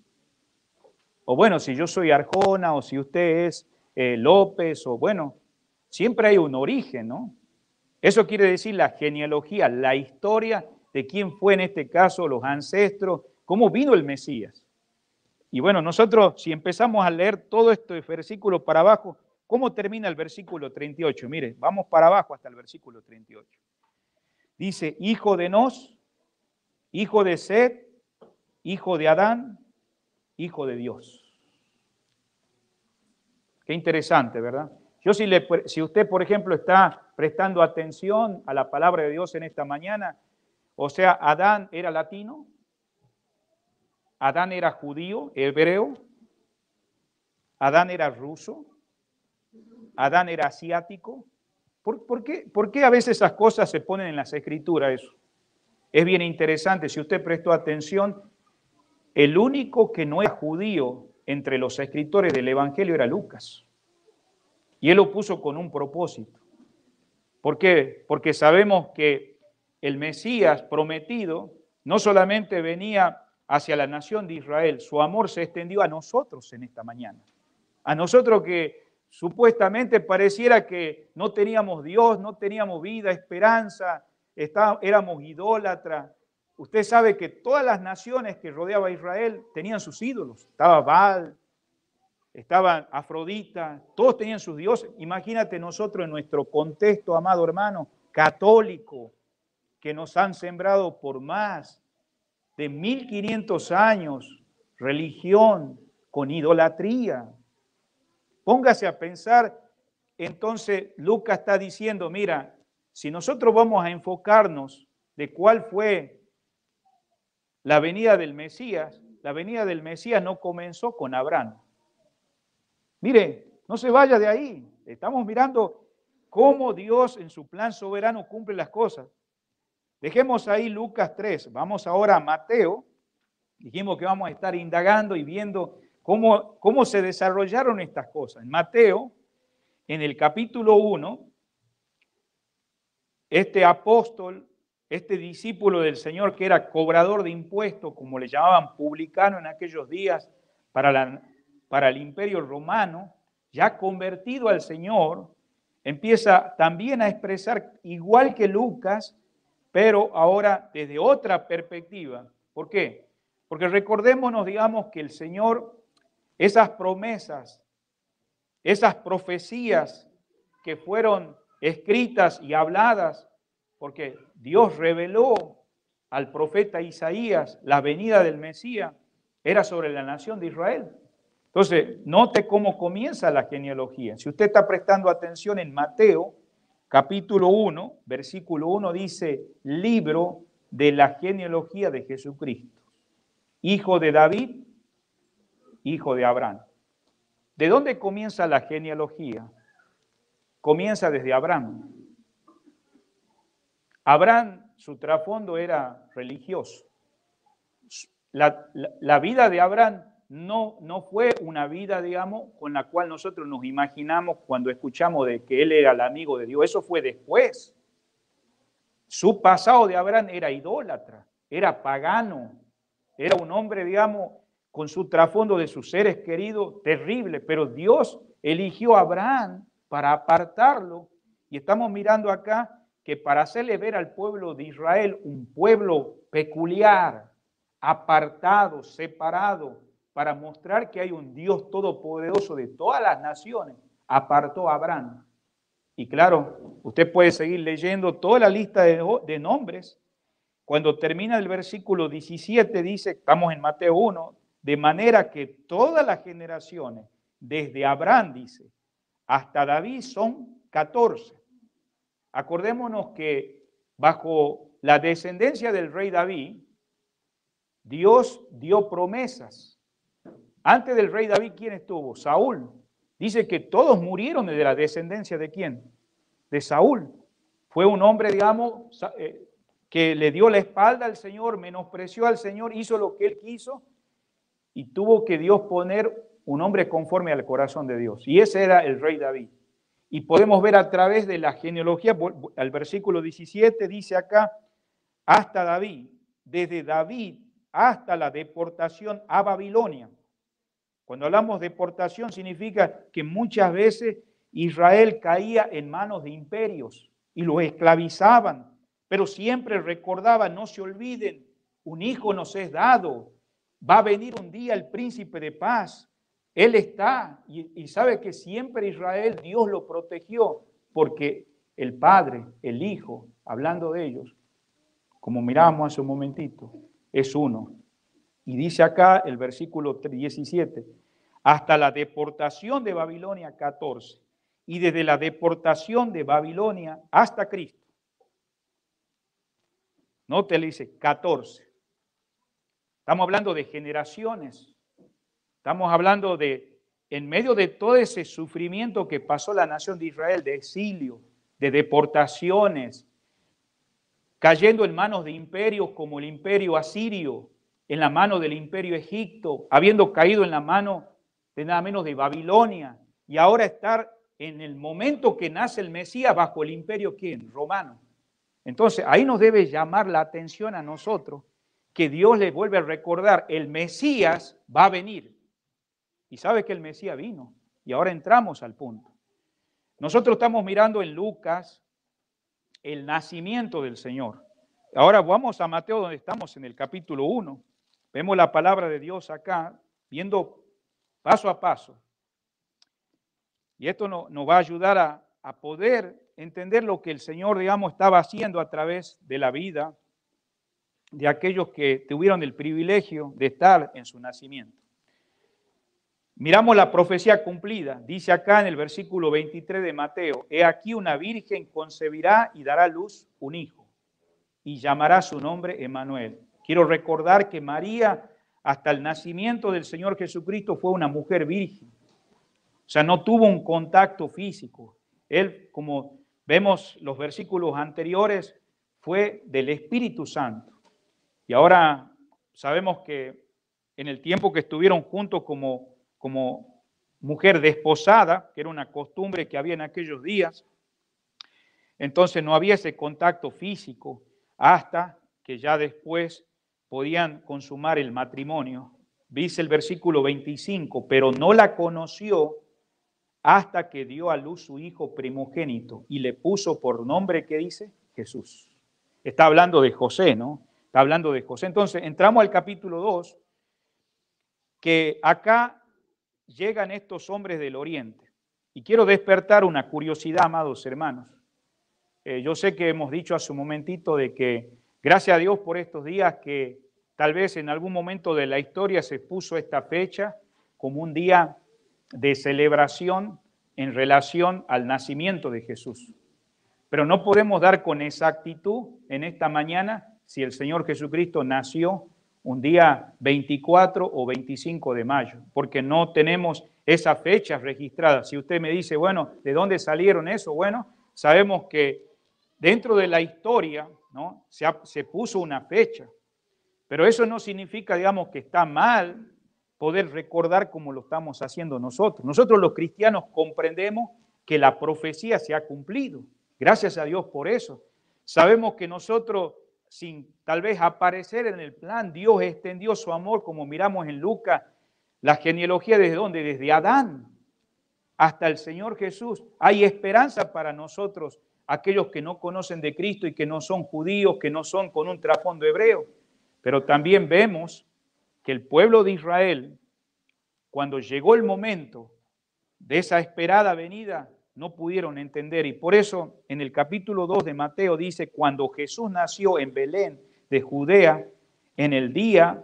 S1: O bueno, si yo soy Arjona, o si usted es López, o bueno, siempre hay un origen, ¿no? Eso quiere decir la genealogía, la historia de quién fue en este caso, los ancestros, cómo vino el Mesías. Y bueno, nosotros si empezamos a leer todo este versículo para abajo, ¿cómo termina el versículo 38? Mire, vamos para abajo hasta el versículo 38. Dice, hijo de Nos, hijo de Set, hijo de Adán, hijo de Dios. Qué interesante, ¿verdad? Si usted, por ejemplo, está prestando atención a la palabra de Dios en esta mañana, o sea, Adán era latino, Adán era judío, hebreo, Adán era ruso, Adán era asiático. ¿Por qué a veces esas cosas se ponen en las escrituras? Eso es bien interesante. Si usted prestó atención, el único que no era judío entre los escritores del Evangelio era Lucas. Y él lo puso con un propósito. ¿Por qué? Porque sabemos que el Mesías prometido no solamente venía hacia la nación de Israel, su amor se extendió a nosotros en esta mañana. A nosotros que supuestamente pareciera que no teníamos Dios, no teníamos vida, esperanza, éramos idólatras. Usted sabe que todas las naciones que rodeaban a Israel tenían sus ídolos. Estaba Baal, estaba Afrodita, todos tenían sus dioses. Imagínate nosotros en nuestro contexto, amado hermano, católico, que nos han sembrado por más de 1500 años, religión con idolatría. Póngase a pensar, entonces Lucas está diciendo, mira, si nosotros vamos a enfocarnos de cuál fue la venida del Mesías, la venida del Mesías no comenzó con Abraham. Mire, no se vaya de ahí. Estamos mirando cómo Dios en su plan soberano cumple las cosas. Dejemos ahí Lucas 3. Vamos ahora a Mateo. Dijimos que vamos a estar indagando y viendo cómo se desarrollaron estas cosas. En Mateo, en el capítulo 1, este apóstol, este discípulo del Señor que era cobrador de impuestos, como le llamaban publicano en aquellos días para el imperio romano, ya convertido al Señor, empieza también a expresar, igual que Lucas, pero ahora desde otra perspectiva. ¿Por qué? Porque recordémonos, digamos, que el Señor, esas promesas, esas profecías que fueron escritas y habladas, porque Dios reveló al profeta Isaías la venida del Mesías, era sobre la nación de Israel. Entonces, note cómo comienza la genealogía. Si usted está prestando atención en Mateo, capítulo 1, versículo 1, dice, libro de la genealogía de Jesucristo, hijo de David, hijo de Abraham. ¿De dónde comienza la genealogía? Comienza desde Abraham. Abraham, su trasfondo era religioso. La vida de Abraham no fue una vida, digamos, con la cual nosotros nos imaginamos cuando escuchamos de que él era el amigo de Dios. Eso fue después. Su pasado de Abraham era idólatra, era pagano, era un hombre, digamos, con su trasfondo de sus seres queridos, terrible, pero Dios eligió a Abraham para apartarlo. Y estamos mirando acá que para hacerle ver al pueblo de Israel un pueblo peculiar, apartado, separado, para mostrar que hay un Dios todopoderoso de todas las naciones, apartó a Abraham. Y claro, usted puede seguir leyendo toda la lista de nombres. Cuando termina el versículo 17 dice, estamos en Mateo 1, de manera que todas las generaciones, desde Abraham, dice, hasta David son 14. Acordémonos que bajo la descendencia del rey David, Dios dio promesas. Antes del rey David, ¿quién estuvo? Saúl. Dice que todos murieron de la descendencia ¿de quién? De Saúl. Fue un hombre, digamos, que le dio la espalda al Señor, menospreció al Señor, hizo lo que él quiso y tuvo que Dios poner un hombre conforme al corazón de Dios. Y ese era el rey David. Y podemos ver a través de la genealogía, al versículo 17 dice acá, hasta David, desde David hasta la deportación a Babilonia. Cuando hablamos de deportación significa que muchas veces Israel caía en manos de imperios y los esclavizaban, pero siempre recordaba, no se olviden, un hijo nos es dado, va a venir un día el príncipe de paz, él está, y sabe que siempre Israel, Dios lo protegió, porque el Padre, el Hijo, hablando de ellos, como mirábamos hace un momentito, es uno. Y dice acá el versículo 17, hasta la deportación de Babilonia 14, y desde la deportación de Babilonia hasta Cristo. No te le dice 14. Estamos hablando de generaciones. Estamos hablando de, en medio de todo ese sufrimiento que pasó la nación de Israel, de exilio, de deportaciones, cayendo en manos de imperios como el imperio asirio, en la mano del imperio Egipto, habiendo caído en la mano de nada menos de Babilonia, y ahora estar en el momento que nace el Mesías bajo el imperio, ¿quién? Romano. Entonces, ahí nos debe llamar la atención a nosotros que Dios les vuelve a recordar, el Mesías va a venir. Y sabe que el Mesías vino. Y ahora entramos al punto. Nosotros estamos mirando en Lucas el nacimiento del Señor. Ahora vamos a Mateo, donde estamos en el capítulo 1. Vemos la palabra de Dios acá, viendo paso a paso. Y esto nos va a ayudar a poder entender lo que el Señor, digamos, estaba haciendo a través de la vida de aquellos que tuvieron el privilegio de estar en su nacimiento. Miramos la profecía cumplida. Dice acá en el versículo 23 de Mateo: he aquí una virgen concebirá y dará a luz un hijo, y llamará su nombre Emmanuel. Quiero recordar que María, hasta el nacimiento del Señor Jesucristo, fue una mujer virgen. O sea, no tuvo un contacto físico. Él, como vemos los versículos anteriores, fue del Espíritu Santo. Y ahora sabemos que en el tiempo que estuvieron juntos como mujer desposada, que era una costumbre que había en aquellos días, entonces no había ese contacto físico hasta que ya después podían consumar el matrimonio. Dice el versículo 25, pero no la conoció hasta que dio a luz su hijo primogénito y le puso por nombre, ¿qué dice? Jesús. Está hablando de José, ¿no? Está hablando de José. Entonces, entramos al capítulo 2, que acá llegan estos hombres del oriente. Y quiero despertar una curiosidad, amados hermanos. Yo sé que hemos dicho hace un momentito de que, gracias a Dios por estos días, que tal vez en algún momento de la historia se puso esta fecha como un día de celebración en relación al nacimiento de Jesús. Pero no podemos dar con exactitud en esta mañana si el Señor Jesucristo nació un día 24 o 25 de mayo, porque no tenemos esas fechas registradas. Si usted me dice, bueno, ¿de dónde salieron eso? Bueno, sabemos que dentro de la historia, ¿no?, se puso una fecha, pero eso no significa, digamos, que está mal poder recordar como lo estamos haciendo nosotros. Nosotros los cristianos comprendemos que la profecía se ha cumplido. Gracias a Dios por eso. Sabemos que nosotros, sin tal vez aparecer en el plan, Dios extendió su amor, como miramos en Lucas, la genealogía desde dónde, desde Adán hasta el Señor Jesús. Hay esperanza para nosotros, aquellos que no conocen de Cristo y que no son judíos, que no son con un trasfondo hebreo. Pero también vemos que el pueblo de Israel, cuando llegó el momento de esa esperada venida, no pudieron entender. Y por eso en el capítulo 2 de Mateo dice, cuando Jesús nació en Belén de Judea, en días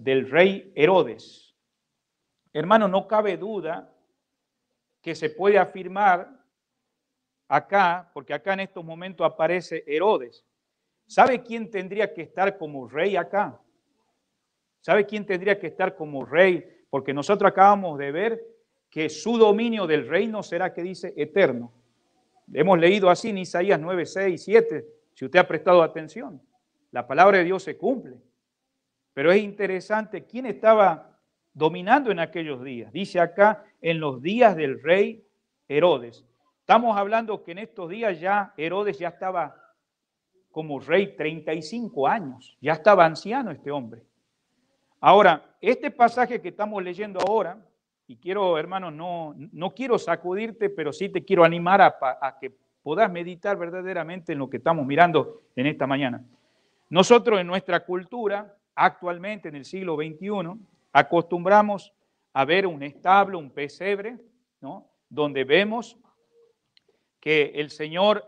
S1: del rey Herodes. Hermano, no cabe duda que se puede afirmar acá, porque acá en estos momentos aparece Herodes. ¿Sabe quién tendría que estar como rey acá? ¿Sabe quién tendría que estar como rey? Porque nosotros acabamos de ver que su dominio del reino será, que dice, eterno. Hemos leído así en Isaías 9, 6, 7, si usted ha prestado atención. La palabra de Dios se cumple. Pero es interesante quién estaba dominando en aquellos días. Dice acá, en los días del rey Herodes. Estamos hablando que en estos días ya Herodes ya estaba como rey 35 años. Ya estaba anciano este hombre. Ahora, este pasaje que estamos leyendo ahora, y quiero, hermano, no quiero sacudirte, pero sí te quiero animar a que puedas meditar verdaderamente en lo que estamos mirando en esta mañana. Nosotros en nuestra cultura, actualmente en el siglo XXI, acostumbramos a ver un establo, un pesebre, ¿no?, donde vemos que el Señor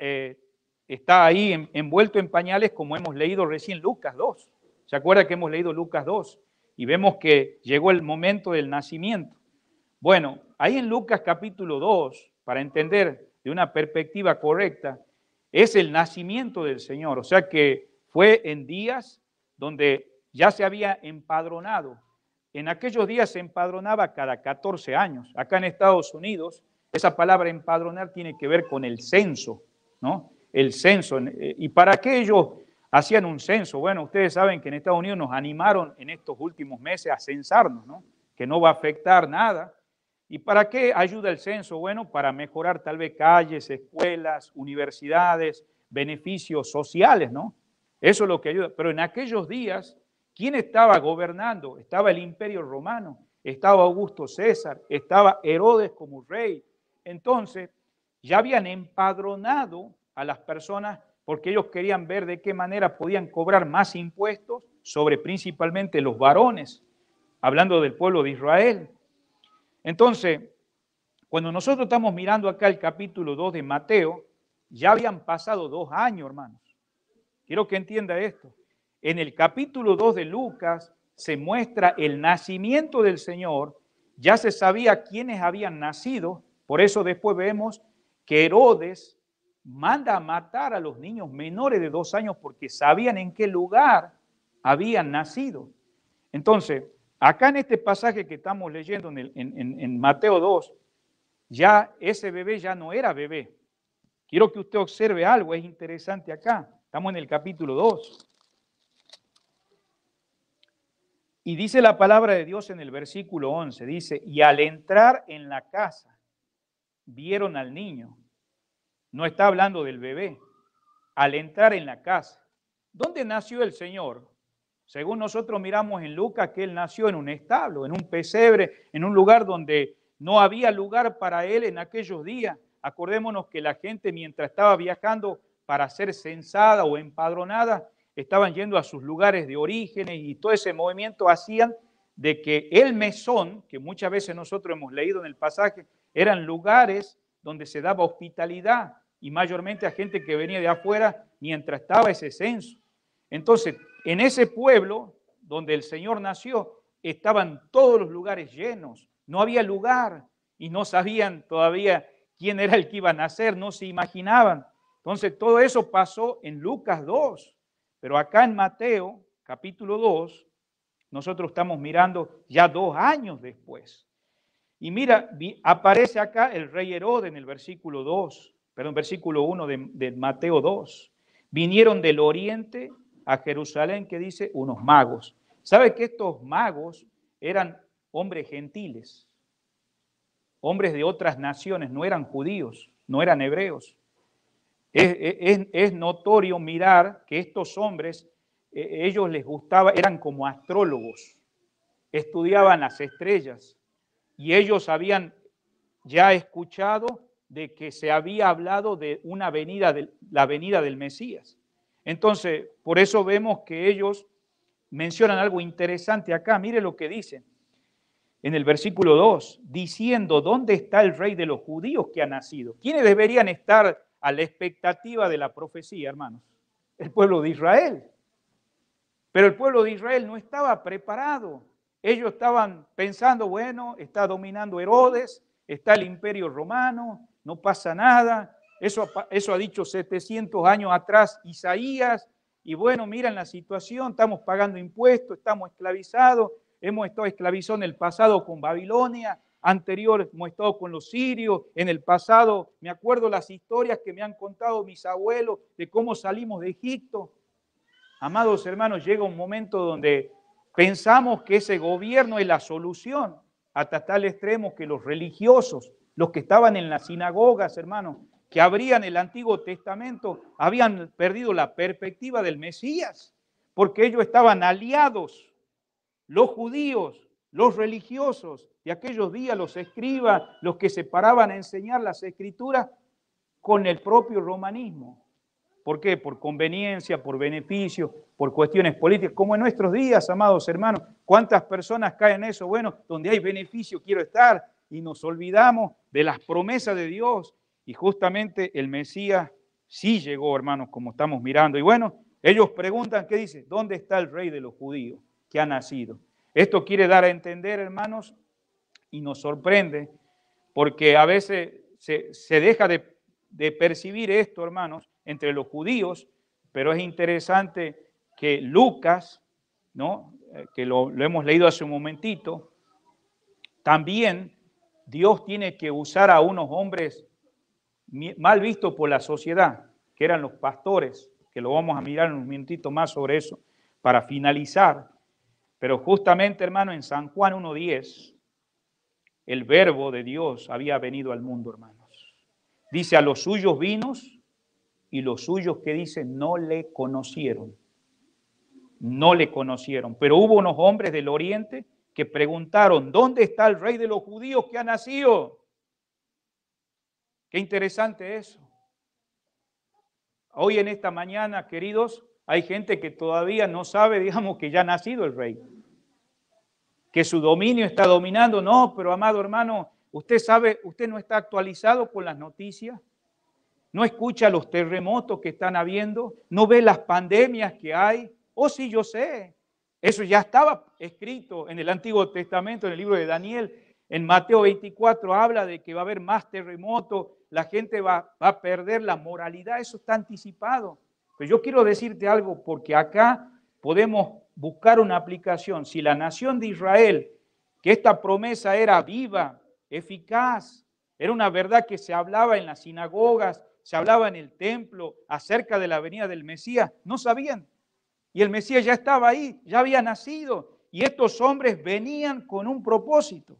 S1: está ahí envuelto en pañales, como hemos leído recién Lucas 2. ¿Se acuerda que hemos leído Lucas 2? Y vemos que llegó el momento del nacimiento. Bueno, ahí en Lucas capítulo 2, para entender de una perspectiva correcta, es el nacimiento del Señor. O sea que fue en días donde ya se había empadronado. En aquellos días se empadronaba cada 14 años. Acá en Estados Unidos, esa palabra empadronar tiene que ver con el censo, ¿no? El censo. ¿Y para qué ellos hacían un censo? Bueno, ustedes saben que en Estados Unidos nos animaron en estos últimos meses a censarnos, ¿no?, que no va a afectar nada. ¿Y para qué ayuda el censo? Bueno, para mejorar tal vez calles, escuelas, universidades, beneficios sociales, ¿no? Eso es lo que ayuda. Pero en aquellos días, ¿quién estaba gobernando? Estaba el Imperio Romano. estaba Augusto César, estaba Herodes como rey. Entonces, ya habían empadronado a las personas porque ellos querían ver de qué manera podían cobrar más impuestos sobre principalmente los varones, hablando del pueblo de Israel. Entonces, cuando nosotros estamos mirando acá el capítulo 2 de Mateo, ya habían pasado 2 años, hermanos. Quiero que entienda esto. En el capítulo 2 de Lucas se muestra el nacimiento del Señor, ya se sabía quiénes habían nacido, por eso después vemos que Herodes manda a matar a los niños menores de 2 años porque sabían en qué lugar habían nacido. Entonces, acá en este pasaje que estamos leyendo en Mateo 2, ya ese bebé ya no era bebé. Quiero que usted observe algo, es interesante acá. Estamos en el capítulo 2. Y dice la palabra de Dios en el versículo 11, dice, y al entrar en la casa, vieron al niño. No está hablando del bebé. Al entrar en la casa. ¿Dónde nació el Señor? Según nosotros miramos en Lucas, que Él nació en un establo, en un pesebre, en un lugar donde no había lugar para Él en aquellos días. Acordémonos que la gente mientras estaba viajando para ser censada o empadronada, estaban yendo a sus lugares de orígenes y todo ese movimiento hacían de que el mesón, que muchas veces nosotros hemos leído en el pasaje, eran lugares donde se daba hospitalidad y mayormente a gente que venía de afuera mientras estaba ese censo. Entonces, en ese pueblo donde el Señor nació, estaban todos los lugares llenos, no había lugar y no sabían todavía quién era el que iba a nacer, no se imaginaban. Entonces, todo eso pasó en Lucas 2, pero acá en Mateo, capítulo 2, nosotros estamos mirando ya 2 años después. Y mira, aparece acá el rey Herodes en el versículo 2, perdón, versículo 1 de Mateo 2. Vinieron del oriente a Jerusalén, que dice, unos magos. ¿Sabe que estos magos eran hombres gentiles? Hombres de otras naciones, no eran judíos, no eran hebreos. Es notorio mirar que estos hombres, ellos les gustaba, eran como astrólogos, estudiaban las estrellas y ellos habían ya escuchado de que se había hablado de una venida, la venida del Mesías. Entonces, por eso vemos que ellos mencionan algo interesante acá. Mire lo que dicen en el versículo 2, diciendo, ¿dónde está el rey de los judíos que ha nacido? ¿Quiénes deberían estar a la expectativa de la profecía, hermanos? El pueblo de Israel. Pero el pueblo de Israel no estaba preparado. Ellos estaban pensando, bueno, está dominando Herodes, está el imperio romano, no pasa nada. Eso ha dicho 700 años atrás Isaías. Y bueno, miren la situación, estamos pagando impuestos, estamos esclavizados, hemos estado esclavizados en el pasado con Babilonia, anterior hemos estado con los sirios, en el pasado me acuerdo las historias que me han contado mis abuelos de cómo salimos de Egipto. Amados hermanos, llega un momento donde pensamos que ese gobierno es la solución, hasta tal extremo que los religiosos, los que estaban en las sinagogas, hermanos, que abrían el Antiguo Testamento, habían perdido la perspectiva del Mesías, porque ellos estaban aliados, los judíos, los religiosos de aquellos días, los escribas, los que se paraban a enseñar las Escrituras, con el propio romanismo. ¿Por qué? Por conveniencia, por beneficio, por cuestiones políticas, como en nuestros días, amados hermanos. ¿Cuántas personas caen en eso? Bueno, donde hay beneficio quiero estar y nos olvidamos de las promesas de Dios. Y justamente el Mesías sí llegó, hermanos, como estamos mirando. Y bueno, ellos preguntan, ¿qué dice? ¿Dónde está el rey de los judíos que ha nacido? Esto quiere dar a entender, hermanos, y nos sorprende, porque a veces se deja de percibir esto, hermanos, entre los judíos, pero es interesante que Lucas, ¿no? Que lo hemos leído hace un momentito, también Dios tiene que usar a unos hombres mal vistos por la sociedad, que eran los pastores, que lo vamos a mirar en un minutito más sobre eso, para finalizar. Pero justamente, hermano, en San Juan 1:10, el verbo de Dios había venido al mundo, hermanos. Dice, a los suyos vinos, y los suyos, que dicen, no le conocieron. No le conocieron. Pero hubo unos hombres del oriente que preguntaron, ¿dónde está el rey de los judíos que ha nacido? Qué interesante eso. Hoy en esta mañana, queridos, hay gente que todavía no sabe, digamos, que ya ha nacido el rey. Que su dominio está dominando. No, pero amado hermano, usted sabe, usted no está actualizado con las noticias. No escucha los terremotos que están habiendo. No ve las pandemias que hay. Oh, sí, yo sé. Eso ya estaba escrito en el Antiguo Testamento, en el libro de Daniel. En Mateo 24 habla de que va a haber más terremotos, la gente va a perder la moralidad, eso está anticipado. Pero yo quiero decirte algo, porque acá podemos buscar una aplicación. Si la nación de Israel, que esta promesa era viva, eficaz, era una verdad que se hablaba en las sinagogas, se hablaba en el templo acerca de la venida del Mesías, no sabían. Y el Mesías ya estaba ahí, ya había nacido. Y estos hombres venían con un propósito.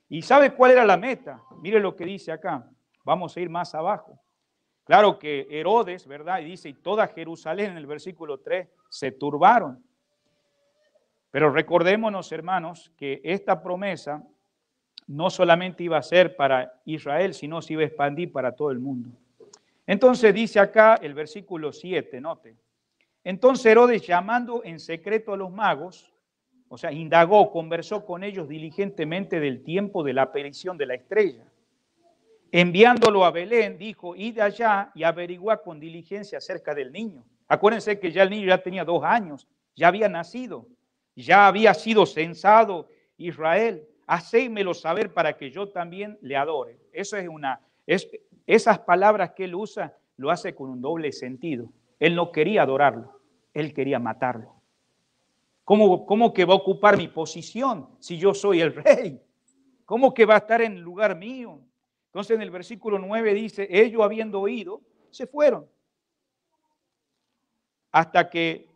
S1: ¿Y sabe cuál era la meta? Mire lo que dice acá. Vamos a ir más abajo. Claro que Herodes, ¿verdad? Y dice, y toda Jerusalén en el versículo 3 se turbaron. Pero recordémonos, hermanos, que esta promesa no solamente iba a ser para Israel, sino se iba a expandir para todo el mundo. Entonces dice acá el versículo 7, note. Entonces Herodes, llamando en secreto a los magos, o sea, indagó, conversó con ellos diligentemente del tiempo de la aparición de la estrella. Enviándolo a Belén, dijo, id allá y averiguad con diligencia acerca del niño. Acuérdense que ya el niño ya tenía 2 años, ya había nacido, ya había sido censado Israel. Hacédmelo saber para que yo también le adore. Eso esas palabras que él usa lo hace con un doble sentido. Él no quería adorarlo, él quería matarlo. ¿Cómo que va a ocupar mi posición si yo soy el rey? ¿Cómo que va a estar en el lugar mío? Entonces en el versículo 9 dice, ellos habiendo oído, se fueron. Hasta que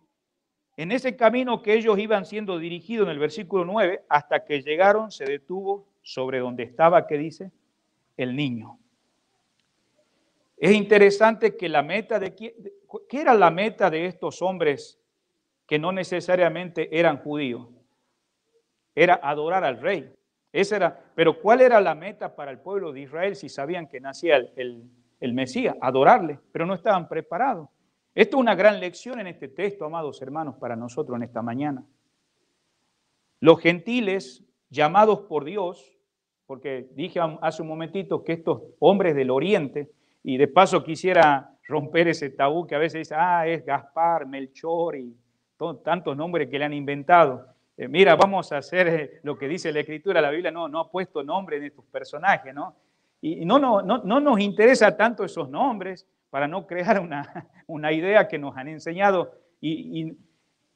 S1: en ese camino que ellos iban siendo dirigidos en el versículo 9, hasta que llegaron, se detuvo sobre donde estaba, ¿qué dice? El niño. Es interesante que la meta ¿qué era la meta de estos hombres que no necesariamente eran judíos? Era adorar al rey. Pero ¿cuál era la meta para el pueblo de Israel si sabían que nacía el Mesías? Adorarle, pero no estaban preparados. Esto es una gran lección en este texto, amados hermanos, para nosotros en esta mañana. Los gentiles llamados por Dios, porque dije hace un momentito que estos hombres del oriente, y de paso quisiera romper ese tabú que a veces dice, es Gaspar, Melchor y tantos nombres que le han inventado. Mira, vamos a hacer lo que dice la Escritura, la Biblia no ha puesto nombre en estos personajes, ¿no? Y no nos interesa tanto esos nombres para no crear una idea que nos han enseñado. Y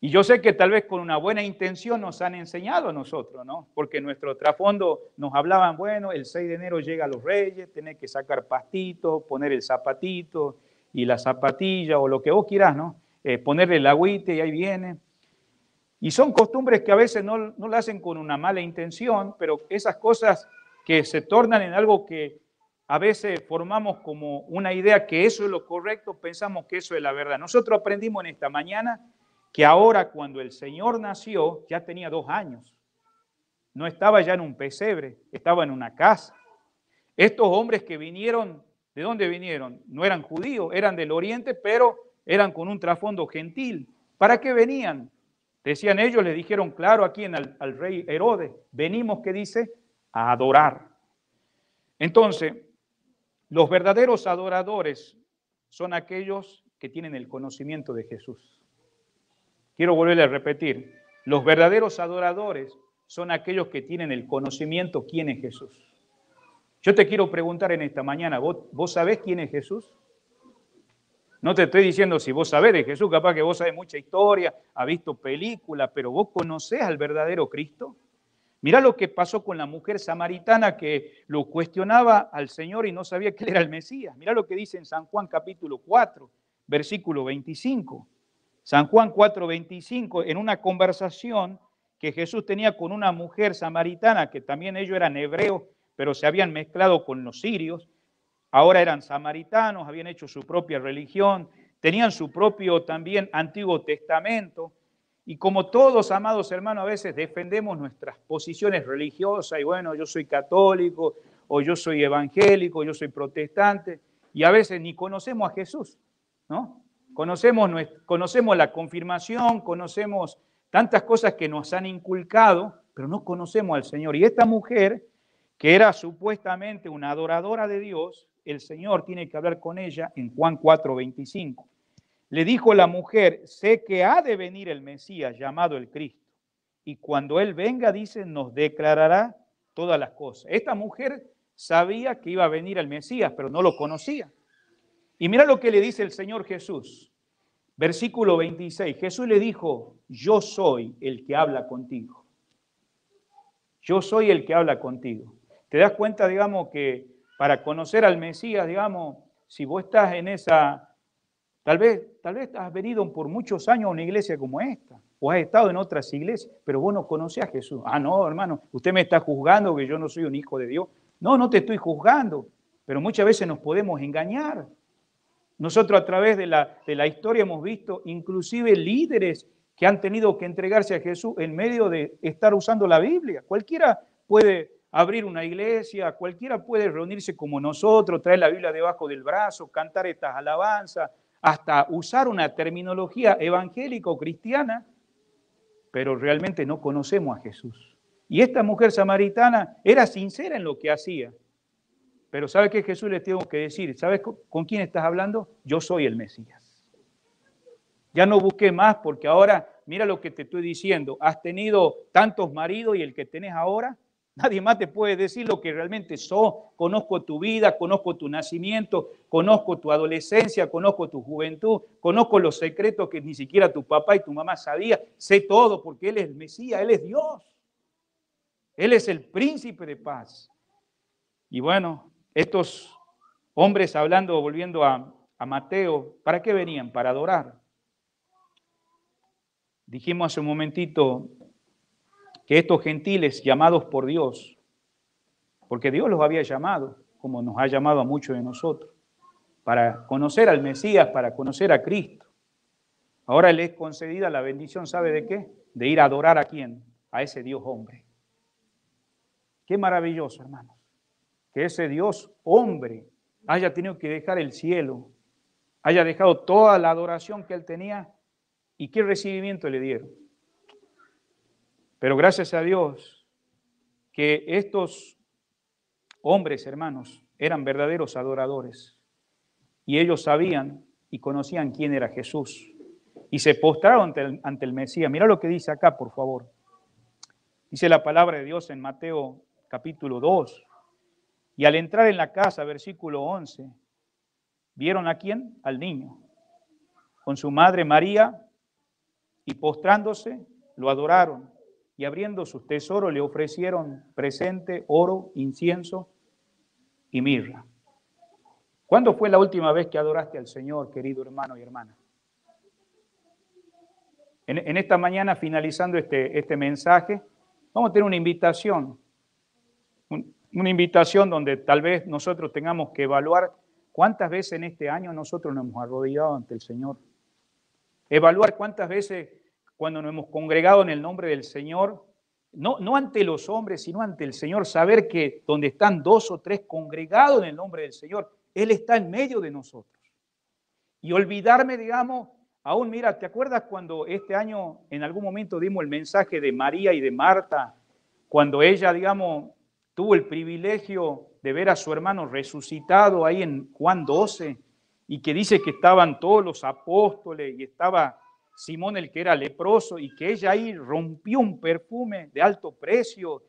S1: yo sé que tal vez con una buena intención nos han enseñado a nosotros, ¿no? Porque nuestro trasfondo nos hablaban, bueno, el 6 de enero llega a los Reyes, tenés que sacar pastito, poner el zapatito y la zapatilla o lo que vos quieras, ¿no? Ponerle el agüite y ahí viene. Y son costumbres que a veces no lo hacen con una mala intención, pero esas cosas que se tornan en algo que a veces formamos como una idea que eso es lo correcto, pensamos que eso es la verdad. Nosotros aprendimos en esta mañana que ahora cuando el Señor nació ya tenía 2 años. No estaba ya en un pesebre, estaba en una casa. Estos hombres que vinieron, ¿de dónde vinieron? No eran judíos, eran del oriente, pero eran con un trasfondo gentil. ¿Para qué venían? Decían ellos, le dijeron claro aquí al rey Herodes, venimos, ¿qué dice? A adorar. Entonces, los verdaderos adoradores son aquellos que tienen el conocimiento de Jesús. Quiero volverle a repetir, los verdaderos adoradores son aquellos que tienen el conocimiento quién es Jesús. Yo te quiero preguntar en esta mañana, ¿vos sabés quién es Jesús? No te estoy diciendo si vos sabés de Jesús, capaz que vos sabés mucha historia, has visto películas, pero vos conocés al verdadero Cristo. Mirá lo que pasó con la mujer samaritana que lo cuestionaba al Señor y no sabía que él era el Mesías. Mirá lo que dice en San Juan capítulo 4, versículo 25. San Juan 4, 25, en una conversación que Jesús tenía con una mujer samaritana, que también ellos eran hebreos, pero se habían mezclado con los sirios. Ahora eran samaritanos, habían hecho su propia religión, tenían su propio también Antiguo Testamento. Y como todos, amados hermanos, a veces defendemos nuestras posiciones religiosas y bueno, yo soy católico, o yo soy evangélico, yo soy protestante, y a veces ni conocemos a Jesús, ¿no? Conocemos la confirmación, conocemos tantas cosas que nos han inculcado, pero no conocemos al Señor. Y esta mujer, que era supuestamente una adoradora de Dios, el Señor tiene que hablar con ella en Juan 4:25. Le dijo la mujer, sé que ha de venir el Mesías llamado el Cristo, y cuando Él venga, dice, nos declarará todas las cosas. Esta mujer sabía que iba a venir el Mesías, pero no lo conocía. Y mira lo que le dice el Señor Jesús. Versículo 26. Jesús le dijo, yo soy el que habla contigo. Yo soy el que habla contigo. ¿Te das cuenta, digamos, que para conocer al Mesías, digamos, si vos estás en esa... Tal vez has venido por muchos años a una iglesia como esta, o has estado en otras iglesias, pero vos no conocés a Jesús. Ah, no, hermano, usted me está juzgando que yo no soy un hijo de Dios. No, no te estoy juzgando, pero muchas veces nos podemos engañar. Nosotros a través de la historia hemos visto inclusive líderes que han tenido que entregarse a Jesús en medio de estar usando la Biblia. Cualquiera puede abrir una iglesia, cualquiera puede reunirse como nosotros, traer la Biblia debajo del brazo, cantar estas alabanzas, hasta usar una terminología evangélica o cristiana, pero realmente no conocemos a Jesús. Y esta mujer samaritana era sincera en lo que hacía, pero ¿sabe qué Jesús le tengo que decir? ¿Sabes con quién estás hablando? Yo soy el Mesías. Ya no busqué más porque ahora, mira lo que te estoy diciendo, has tenido tantos maridos y el que tenés ahora, nadie más te puede decir lo que realmente sos. Conozco tu vida, conozco tu nacimiento, conozco tu adolescencia, conozco tu juventud, conozco los secretos que ni siquiera tu papá y tu mamá sabían. Sé todo porque Él es el Mesías, Él es Dios. Él es el príncipe de paz. Y bueno, estos hombres hablando, volviendo a Mateo, ¿para qué venían? Para adorar. Dijimos hace un momentito que estos gentiles llamados por Dios, porque Dios los había llamado, como nos ha llamado a muchos de nosotros, para conocer al Mesías, para conocer a Cristo. Ahora les es concedida la bendición, ¿sabe de qué? De ir a adorar a quién? A ese Dios hombre. Qué maravilloso, hermanos, que ese Dios hombre haya tenido que dejar el cielo, haya dejado toda la adoración que él tenía y qué recibimiento le dieron. Pero gracias a Dios que estos hombres, hermanos, eran verdaderos adoradores y ellos sabían y conocían quién era Jesús y se postraron ante el Mesías. Mira lo que dice acá, por favor. Dice la palabra de Dios en Mateo capítulo 2. Y al entrar en la casa, versículo 11, ¿vieron a quién? Al niño, con su madre María, y postrándose, lo adoraron. Y abriendo sus tesoros le ofrecieron presente, oro, incienso y mirra. ¿Cuándo fue la última vez que adoraste al Señor, querido hermano y hermana? En esta mañana, finalizando este mensaje, vamos a tener una invitación. Una invitación donde tal vez nosotros tengamos que evaluar cuántas veces en este año nosotros nos hemos arrodillado ante el Señor. Evaluar cuántas veces cuando nos hemos congregado en el nombre del Señor, no ante los hombres, sino ante el Señor, saber que donde están 2 o 3 congregados en el nombre del Señor, Él está en medio de nosotros. Y olvidarme, digamos, aún mira, ¿te acuerdas cuando este año en algún momento dimos el mensaje de María y de Marta? Cuando ella, digamos, tuvo el privilegio de ver a su hermano resucitado ahí en Juan 12 y que dice que estaban todos los apóstoles y estaba Simón el que era leproso y que ella ahí rompió un perfume de alto precio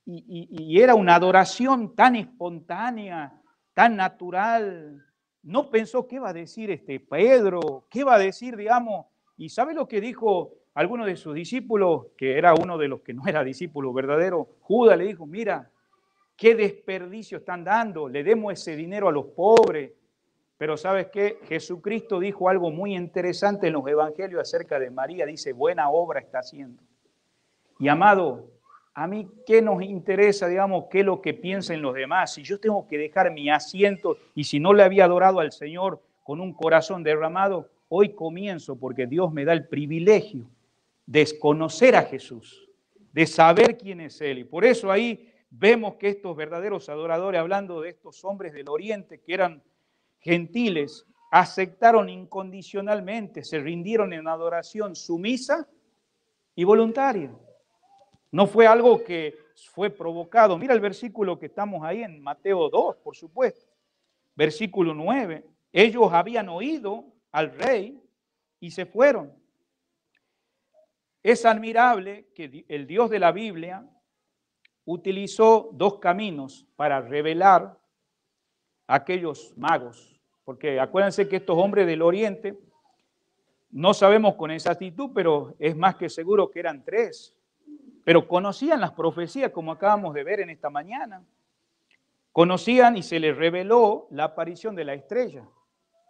S1: y era una adoración tan espontánea, tan natural. No pensó qué va a decir Pedro, qué va a decir, digamos, y ¿sabe lo que dijo alguno de sus discípulos, que era uno de los que no era discípulo verdadero? Judas le dijo, mira, qué desperdicio están dando, le demos ese dinero a los pobres. Pero ¿sabes qué? Jesucristo dijo algo muy interesante en los evangelios acerca de María, dice, buena obra está haciendo. Y amado, a mí qué nos interesa, digamos, qué es lo que piensen los demás. Si yo tengo que dejar mi asiento y si no le había adorado al Señor con un corazón derramado, hoy comienzo porque Dios me da el privilegio desconocer a Jesús, de saber quién es Él. Y por eso ahí vemos que estos verdaderos adoradores, hablando de estos hombres del Oriente que eran gentiles, aceptaron incondicionalmente, se rindieron en adoración sumisa y voluntaria. No fue algo que fue provocado. Mira el versículo que estamos ahí en Mateo 2, por supuesto. Versículo 9. Ellos habían oído al rey y se fueron. Es admirable que el Dios de la Biblia utilizó dos caminos para revelar a aquellos magos. Porque acuérdense que estos hombres del Oriente, no sabemos con exactitud, pero es más que seguro que eran tres. Pero conocían las profecías como acabamos de ver en esta mañana. Conocían y se les reveló la aparición de la estrella.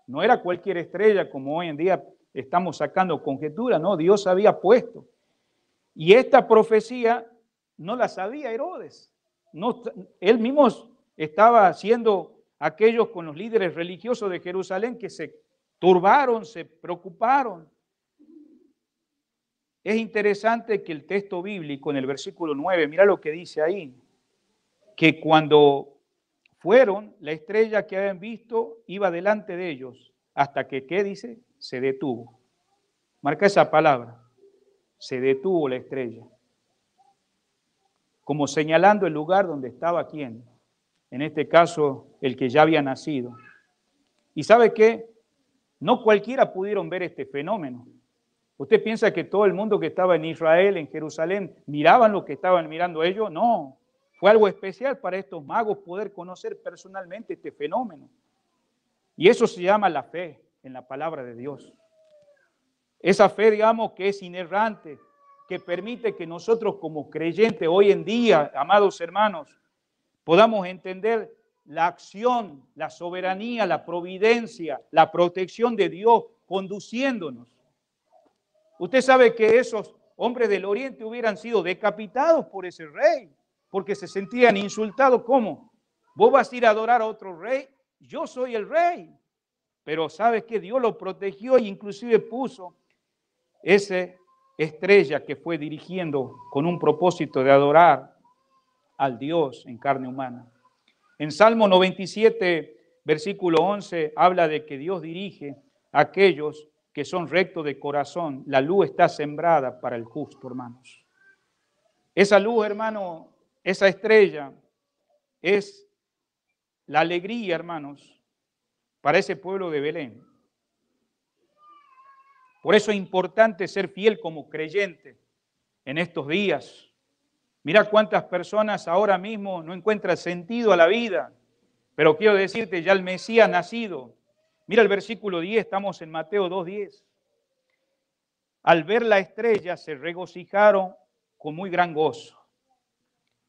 S1: No era cualquier estrella como hoy en día estamos sacando conjeturas, no, Dios había puesto. Y esta profecía no la sabía Herodes. No, él mismo estaba haciendo aquellos con los líderes religiosos de Jerusalén que se turbaron, se preocuparon. Es interesante que el texto bíblico en el versículo 9, mira lo que dice ahí, que cuando fueron, la estrella que habían visto iba delante de ellos, hasta que, ¿qué dice? Se detuvo. Marca esa palabra, se detuvo la estrella, como señalando el lugar donde estaba quién, en este caso el que ya había nacido. ¿Y sabe qué? No cualquiera pudieron ver este fenómeno. ¿Usted piensa que todo el mundo que estaba en Israel, en Jerusalén, miraban lo que estaban mirando ellos? No, fue algo especial para estos magos poder conocer personalmente este fenómeno. Y eso se llama la fe en la palabra de Dios. Esa fe, digamos, que es inerrante, que permite que nosotros como creyentes hoy en día, amados hermanos, podamos entender la acción, la soberanía, la providencia, la protección de Dios conduciéndonos. Usted sabe que esos hombres del Oriente hubieran sido decapitados por ese rey, porque se sentían insultados. ¿Cómo? ¿Vos vas a ir a adorar a otro rey? Yo soy el rey. Pero ¿sabes qué? Dios lo protegió e inclusive puso esa estrella que fue dirigiendo con un propósito de adorar al Dios en carne humana. En Salmo 97, versículo 11, habla de que Dios dirige a aquellos que son rectos de corazón. La luz está sembrada para el justo, hermanos. Esa luz, hermano, esa estrella es la alegría, hermanos, para ese pueblo de Belén. Por eso es importante ser fiel como creyente en estos días. Mira cuántas personas ahora mismo no encuentran sentido a la vida, pero quiero decirte, ya el Mesías ha nacido. Mira el versículo 10, estamos en Mateo 2:10. Al ver la estrella se regocijaron con muy gran gozo.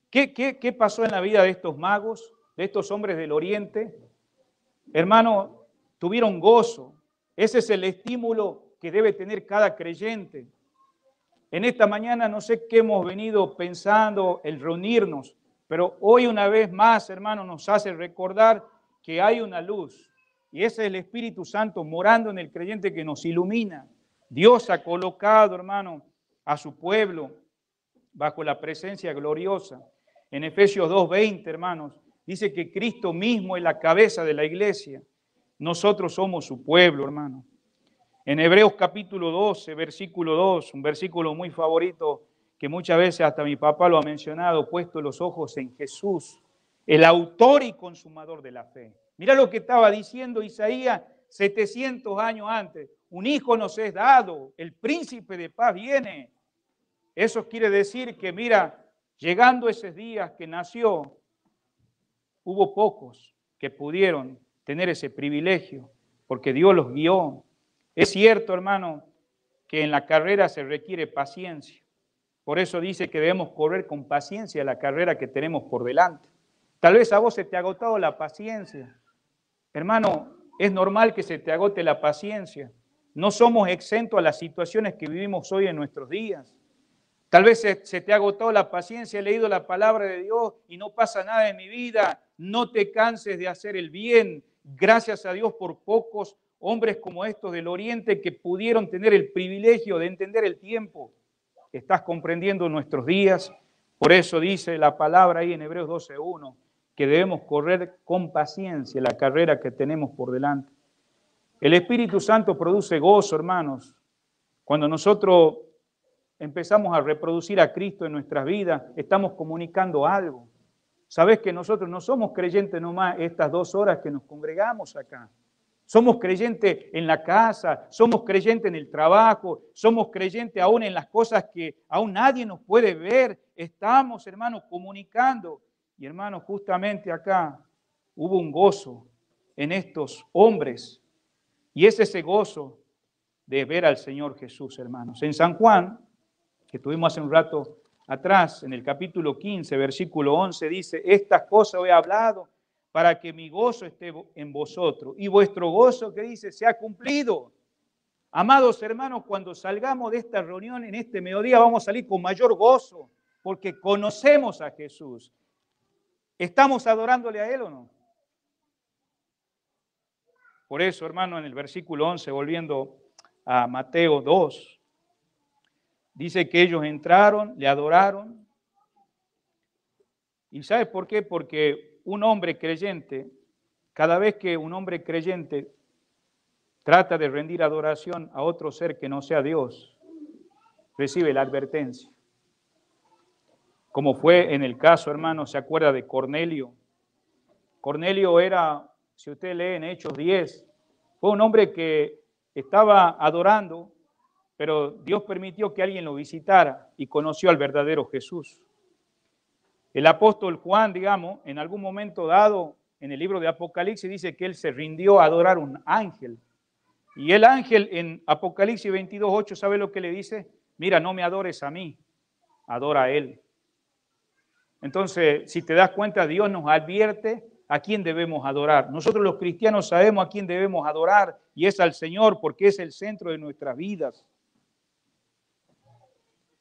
S1: ¿Qué pasó en la vida de estos magos, de estos hombres del Oriente? Hermano, tuvieron gozo. Ese es el estímulo que debe tener cada creyente. En esta mañana no sé qué hemos venido pensando, el reunirnos, pero hoy una vez más, hermano, nos hace recordar que hay una luz. Y ese es el Espíritu Santo morando en el creyente que nos ilumina. Dios ha colocado, hermano, a su pueblo bajo la presencia gloriosa. En Efesios 2:20, hermanos, dice que Cristo mismo es la cabeza de la iglesia. Nosotros somos su pueblo, hermano. En Hebreos capítulo 12, versículo 2, un versículo muy favorito que muchas veces hasta mi papá lo ha mencionado, puesto los ojos en Jesús, el autor y consumador de la fe. Mira lo que estaba diciendo Isaías 700 años antes. Un hijo nos es dado, el príncipe de paz viene. Eso quiere decir que, mira, llegando esos días que nació, hubo pocos que pudieron tener ese privilegio, porque Dios los guió. Es cierto, hermano, que en la carrera se requiere paciencia. Por eso dice que debemos correr con paciencia la carrera que tenemos por delante. Tal vez a vos se te ha agotado la paciencia. Hermano, es normal que se te agote la paciencia. No somos exentos a las situaciones que vivimos hoy en nuestros días. Tal vez se te ha agotado la paciencia, he leído la palabra de Dios y no pasa nada en mi vida. No te canses de hacer el bien. Gracias a Dios por pocos hombres como estos del Oriente que pudieron tener el privilegio de entender el tiempo. ¿Estás comprendiendo nuestros días? Por eso dice la palabra ahí en Hebreos 12:1, que debemos correr con paciencia la carrera que tenemos por delante. El Espíritu Santo produce gozo, hermanos. Cuando nosotros empezamos a reproducir a Cristo en nuestras vidas, estamos comunicando algo. Sabes que nosotros no somos creyentes nomás estas 2 horas que nos congregamos acá. Somos creyentes en la casa, somos creyentes en el trabajo, somos creyentes aún en las cosas que aún nadie nos puede ver. Estamos, hermanos, comunicando. Y hermanos, justamente acá hubo un gozo en estos hombres. Y es ese gozo de ver al Señor Jesús, hermanos. En San Juan, que tuvimos hace un rato atrás, en el capítulo 15, versículo 11, dice: estas cosas he hablado para que mi gozo esté en vosotros y vuestro gozo, que dice, se ha cumplido. Amados hermanos, cuando salgamos de esta reunión en este mediodía vamos a salir con mayor gozo, porque conocemos a Jesús. ¿Estamos adorándole a Él o no? Por eso, hermano, en el versículo 11, volviendo a Mateo 2, dice que ellos entraron, le adoraron. ¿Y sabes por qué? Porque un hombre creyente, cada vez que un hombre creyente trata de rendir adoración a otro ser que no sea Dios, recibe la advertencia. Como fue en el caso, hermano, ¿se acuerda de Cornelio? Cornelio era, si usted lee en Hechos 10, fue un hombre que estaba adorando, pero Dios permitió que alguien lo visitara y conoció al verdadero Jesús. El apóstol Juan, digamos, en algún momento dado, en el libro de Apocalipsis, dice que él se rindió a adorar un ángel. Y el ángel en Apocalipsis 22:8, ¿sabe lo que le dice? Mira, no me adores a mí, adora a Él. Entonces, si te das cuenta, Dios nos advierte a quién debemos adorar. Nosotros los cristianos sabemos a quién debemos adorar, y es al Señor, porque es el centro de nuestras vidas.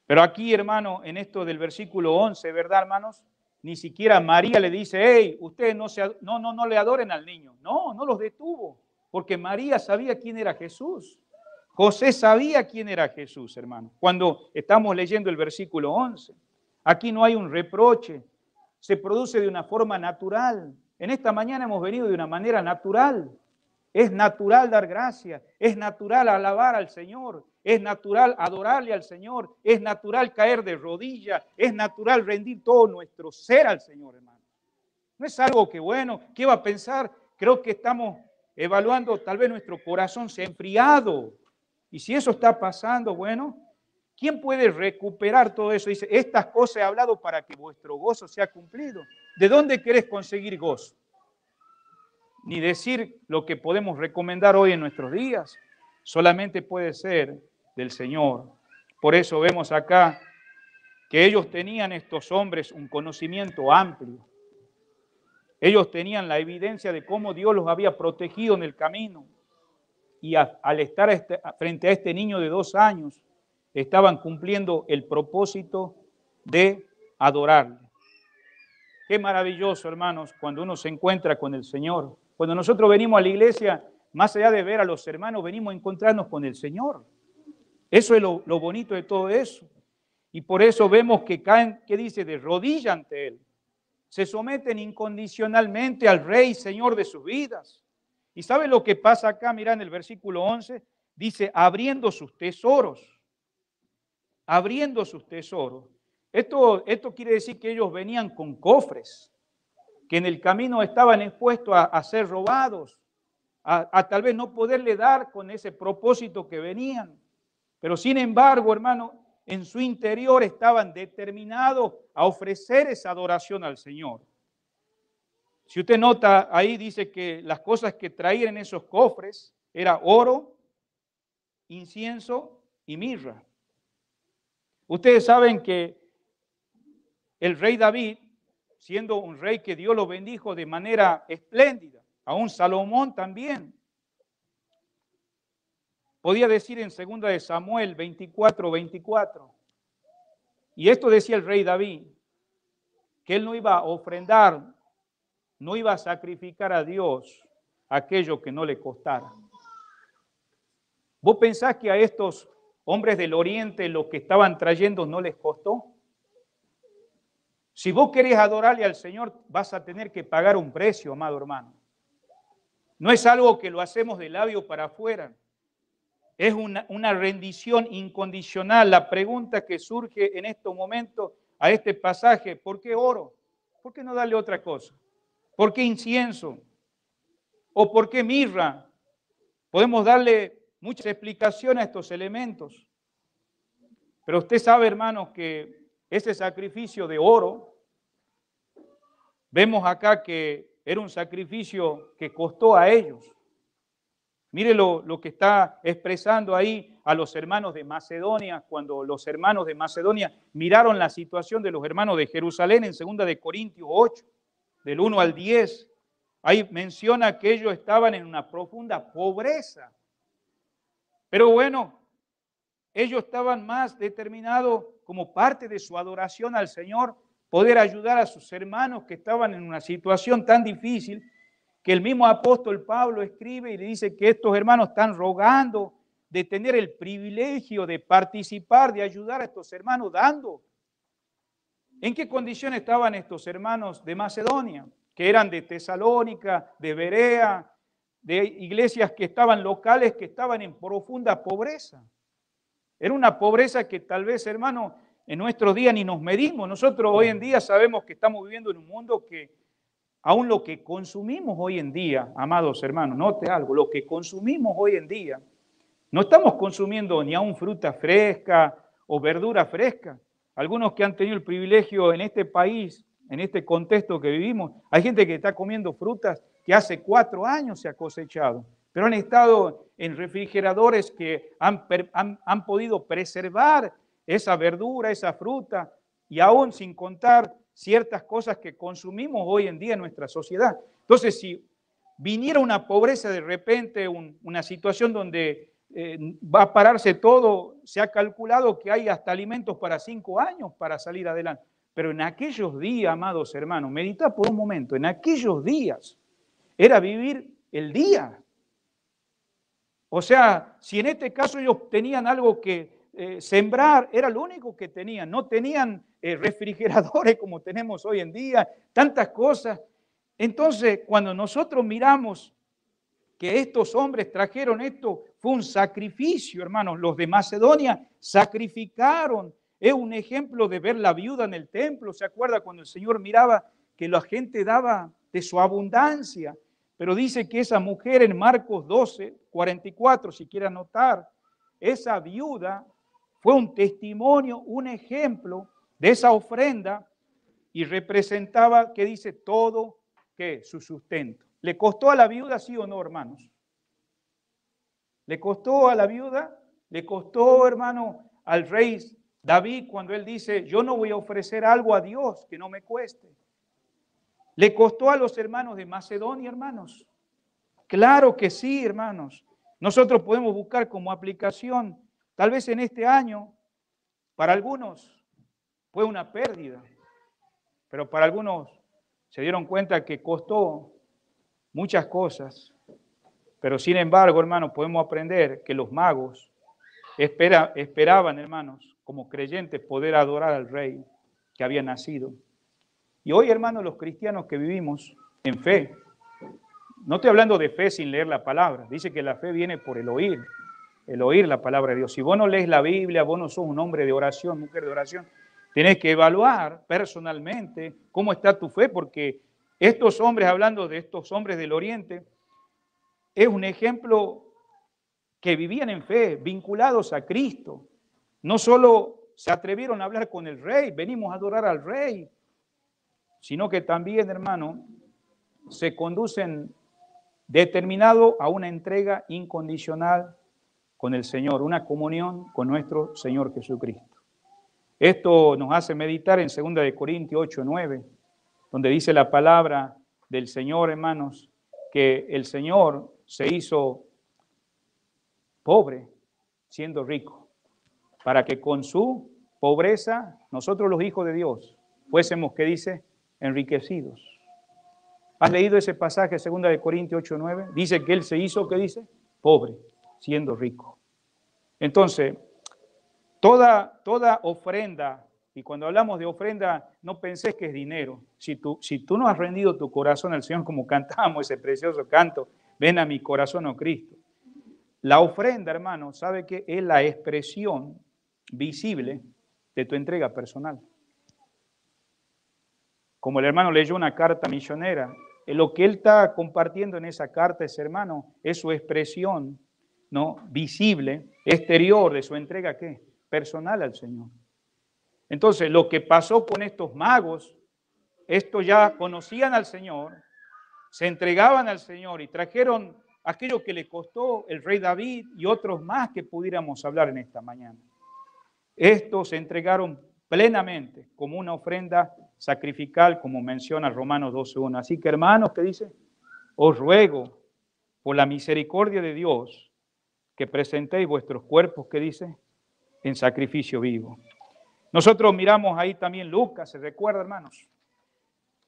S1: Pero aquí, hermano, en esto del versículo 11, ¿verdad, hermanos? Ni siquiera María le dice: hey, ustedes no le adoren al niño. No los detuvo, porque María sabía quién era Jesús. José sabía quién era Jesús, hermano. Cuando estamos leyendo el versículo 11, aquí no hay un reproche, se produce de una forma natural. En esta mañana hemos venido de una manera natural. Es natural dar gracias, es natural alabar al Señor, es natural adorarle al Señor, es natural caer de rodillas, es natural rendir todo nuestro ser al Señor, hermano. No es algo que, bueno, ¿qué va a pensar? Creo que estamos evaluando, tal vez nuestro corazón se ha enfriado. Y si eso está pasando, bueno, ¿quién puede recuperar todo eso? Dice: estas cosas he hablado para que vuestro gozo sea cumplido. ¿De dónde querés conseguir gozo? Ni decir lo que podemos recomendar hoy en nuestros días. Solamente puede ser del Señor. Por eso vemos acá que ellos tenían, estos hombres, un conocimiento amplio. Ellos tenían la evidencia de cómo Dios los había protegido en el camino. Y al estar frente a este niño de 2 años, estaban cumpliendo el propósito de adorarle. Qué maravilloso, hermanos, cuando uno se encuentra con el Señor. Cuando nosotros venimos a la iglesia, más allá de ver a los hermanos, venimos a encontrarnos con el Señor. Eso es lo bonito de todo eso. Y por eso vemos que caen, ¿qué dice? De rodillas ante Él. Se someten incondicionalmente al Rey, Señor de sus vidas. ¿Y sabe lo que pasa acá? Mirá en el versículo 11, dice: abriendo sus tesoros. Abriendo sus tesoros. Esto quiere decir que ellos venían con cofres, que en el camino estaban expuestos a ser robados, a tal vez no poderle dar con ese propósito que venían. Pero sin embargo, hermano, en su interior estaban determinados a ofrecer esa adoración al Señor. Si usted nota, ahí dice que las cosas que traían en esos cofres era oro, incienso y mirra. Ustedes saben que el rey David, siendo un rey que Dios lo bendijo de manera espléndida, aún Salomón también, podía decir en 2 de Samuel 24:24, y esto decía el rey David, que él no iba a ofrendar, no iba a sacrificar a Dios aquello que no le costara. ¿Vos pensás que a estos hombres del oriente lo que estaban trayendo no les costó? Si vos querés adorarle al Señor, vas a tener que pagar un precio, amado hermano. No es algo que lo hacemos de labio para afuera. Es una rendición incondicional. La pregunta que surge en estos momentos a este pasaje, ¿por qué oro? ¿Por qué no darle otra cosa? ¿Por qué incienso? ¿O por qué mirra? Podemos darle muchas explicaciones a estos elementos. Pero usted sabe, hermanos, que ese sacrificio de oro, vemos acá que era un sacrificio que costó a ellos. Mire lo que está expresando ahí a los hermanos de Macedonia, cuando los hermanos de Macedonia miraron la situación de los hermanos de Jerusalén en 2 de Corintios 8, del 1 al 10. Ahí menciona que ellos estaban en una profunda pobreza. Pero bueno, ellos estaban más determinados como parte de su adoración al Señor, poder ayudar a sus hermanos que estaban en una situación tan difícil, que el mismo apóstol Pablo escribe y le dice que estos hermanos están rogando de tener el privilegio de participar, de ayudar a estos hermanos dando. ¿En qué condiciones estaban estos hermanos de Macedonia? Que eran de Tesalónica, de Berea, de iglesias que estaban locales, que estaban en profunda pobreza. Era una pobreza que tal vez, hermano, en nuestros días ni nos medimos. Nosotros hoy en día sabemos que estamos viviendo en un mundo que aún lo que consumimos hoy en día, amados hermanos, note algo, lo que consumimos hoy en día, no estamos consumiendo ni aún fruta fresca o verdura fresca. Algunos que han tenido el privilegio en este país, en este contexto que vivimos, hay gente que está comiendo frutas que hace 4 años se ha cosechado, pero han estado en refrigeradores que han podido preservar esa verdura, esa fruta, y aún sin contar ciertas cosas que consumimos hoy en día en nuestra sociedad. Entonces, si viniera una pobreza de repente, una situación donde va a pararse todo, se ha calculado que hay hasta alimentos para 5 años para salir adelante. Pero en aquellos días, amados hermanos, medita por un momento, en aquellos días era vivir el día. O sea, si en este caso ellos tenían algo que sembrar, era lo único que tenían. No tenían refrigeradores como tenemos hoy en día, tantas cosas. Entonces, cuando nosotros miramos que estos hombres trajeron esto, fue un sacrificio, hermanos. Los de Macedonia sacrificaron. Es un ejemplo de ver la viuda en el templo. ¿Se acuerda cuando el Señor miraba que la gente daba de su abundancia? Pero dice que esa mujer en Marcos 12, 44, si quiere anotar, esa viuda fue un testimonio, un ejemplo de esa ofrenda y representaba, ¿qué dice? Todo, ¿qué? Su sustento. ¿Le costó a la viuda, sí o no, hermanos? ¿Le costó a la viuda? ¿Le costó, hermano, al rey David cuando él dice, yo no voy a ofrecer algo a Dios que no me cueste? ¿Le costó a los hermanos de Macedonia, hermanos? Claro que sí, hermanos. Nosotros podemos buscar como aplicación, tal vez en este año, para algunos fue una pérdida, pero para algunos se dieron cuenta que costó muchas cosas. Pero sin embargo, hermanos, podemos aprender que los magos esperaban, hermanos, como creyentes, poder adorar al Rey que había nacido. Y hoy, hermanos, los cristianos que vivimos en fe, no estoy hablando de fe sin leer la palabra, dice que la fe viene por el oír la palabra de Dios. Si vos no lees la Biblia, vos no sos un hombre de oración, mujer de oración, tenés que evaluar personalmente cómo está tu fe, porque estos hombres, hablando de estos hombres del Oriente, es un ejemplo que vivían en fe, vinculados a Cristo. No solo se atrevieron a hablar con el Rey, venimos a adorar al Rey, sino que también, hermano, se conducen determinado a una entrega incondicional con el Señor, una comunión con nuestro Señor Jesucristo. Esto nos hace meditar en 2 de Corintios 8, 9, donde dice la palabra del Señor, hermanos, que el Señor se hizo pobre siendo rico, para que con su pobreza nosotros los hijos de Dios fuésemos, ¿qué dice? Enriquecidos. ¿Has leído ese pasaje, 2 de Corintios 8, 9? Dice que Él se hizo, ¿qué dice? Pobre, siendo rico. Entonces, Toda ofrenda, y cuando hablamos de ofrenda, no pensés que es dinero. Si tú no has rendido tu corazón al Señor como cantamos ese precioso canto, ven a mi corazón, oh Cristo. La ofrenda, hermano, ¿sabe qué? Es la expresión visible de tu entrega personal. Como el hermano leyó una carta misionera, lo que él está compartiendo en esa carta, ese hermano, es su expresión, ¿no?, visible, exterior de su entrega, ¿qué? Personal al Señor. Entonces, lo que pasó con estos magos, estos ya conocían al Señor, se entregaban al Señor y trajeron aquello que le costó el rey David y otros más que pudiéramos hablar en esta mañana. Estos se entregaron plenamente como una ofrenda sacrificial, como menciona Romanos 12:1. Así que, hermanos, ¿qué dice? Os ruego por la misericordia de Dios que presentéis vuestros cuerpos, ¿qué dice? En sacrificio vivo. Nosotros miramos ahí también Lucas, ¿se recuerda, hermanos?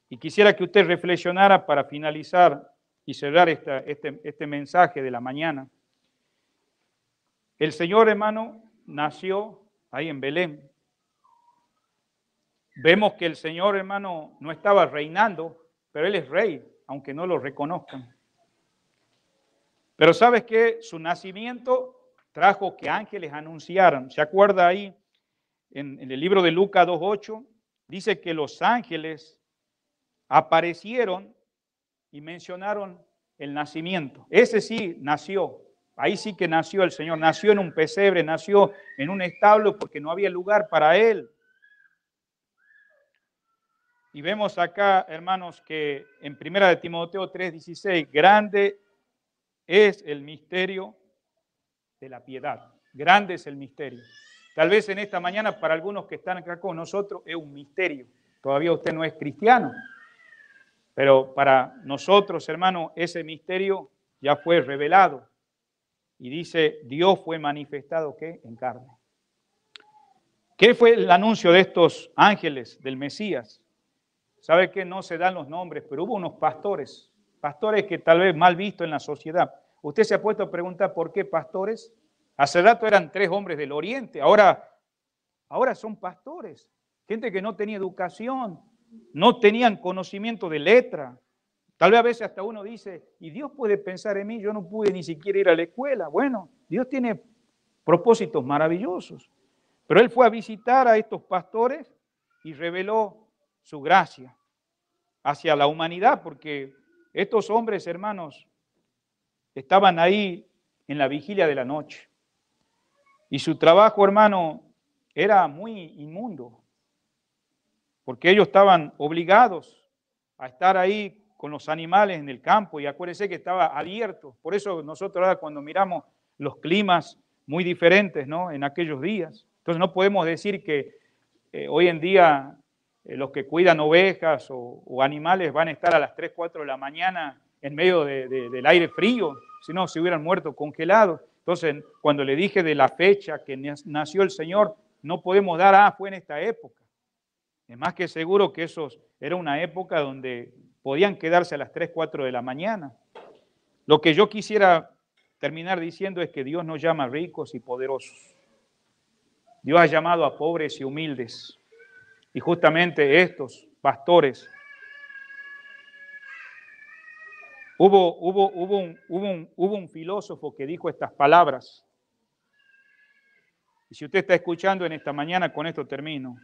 S1: Y quisiera que usted reflexionara para finalizar y cerrar este mensaje de la mañana. El Señor, hermano, nació ahí en Belén. Vemos que el Señor, hermano, no estaba reinando, pero Él es rey, aunque no lo reconozcan. Pero ¿sabes qué? Su nacimiento trajo que ángeles anunciaran. ¿Se acuerda ahí en el libro de Lucas 2:8? Dice que los ángeles aparecieron y mencionaron el nacimiento. Ese sí nació. Ahí sí que nació el Señor. Nació en un pesebre, nació en un establo porque no había lugar para Él. Y vemos acá, hermanos, que en 1 de Timoteo 3:16, grande es el misterio de la piedad. Grande es el misterio. Tal vez en esta mañana para algunos que están acá con nosotros es un misterio. Todavía usted no es cristiano. Pero para nosotros, hermano, ese misterio ya fue revelado. Y dice, Dios fue manifestado, ¿qué? En carne. ¿Qué fue el anuncio de estos ángeles del Mesías? ¿Sabe que no se dan los nombres? Pero hubo unos pastores que tal vez mal vistos en la sociedad. Usted se ha puesto a preguntar por qué pastores. Hace rato eran 3 hombres del oriente, ahora son pastores. Gente que no tenía educación, no tenían conocimiento de letra. Tal vez a veces hasta uno dice, ¿y Dios puede pensar en mí? Yo no pude ni siquiera ir a la escuela. Bueno, Dios tiene propósitos maravillosos. Pero Él fue a visitar a estos pastores y reveló su gracia hacia la humanidad, porque estos hombres, hermanos, estaban ahí en la vigilia de la noche. Y su trabajo, hermano, era muy inmundo, porque ellos estaban obligados a estar ahí con los animales en el campo, y acuérdense que estaba abierto. Por eso nosotros ahora cuando miramos los climas muy diferentes, ¿no?, en aquellos días, entonces no podemos decir que hoy en día los que cuidan ovejas o animales van a estar a las 3, 4 de la mañana en medio del aire frío, si no se hubieran muerto congelados. Entonces, cuando le dije de la fecha que nació el Señor, no podemos dar, fue en esta época. Es más que seguro que era una época donde podían quedarse a las 3, 4 de la mañana. Lo que yo quisiera terminar diciendo es que Dios nos llama ricos y poderosos. Dios ha llamado a pobres y humildes. Y justamente estos pastores, hubo un filósofo que dijo estas palabras. Y si usted está escuchando en esta mañana, con esto termino.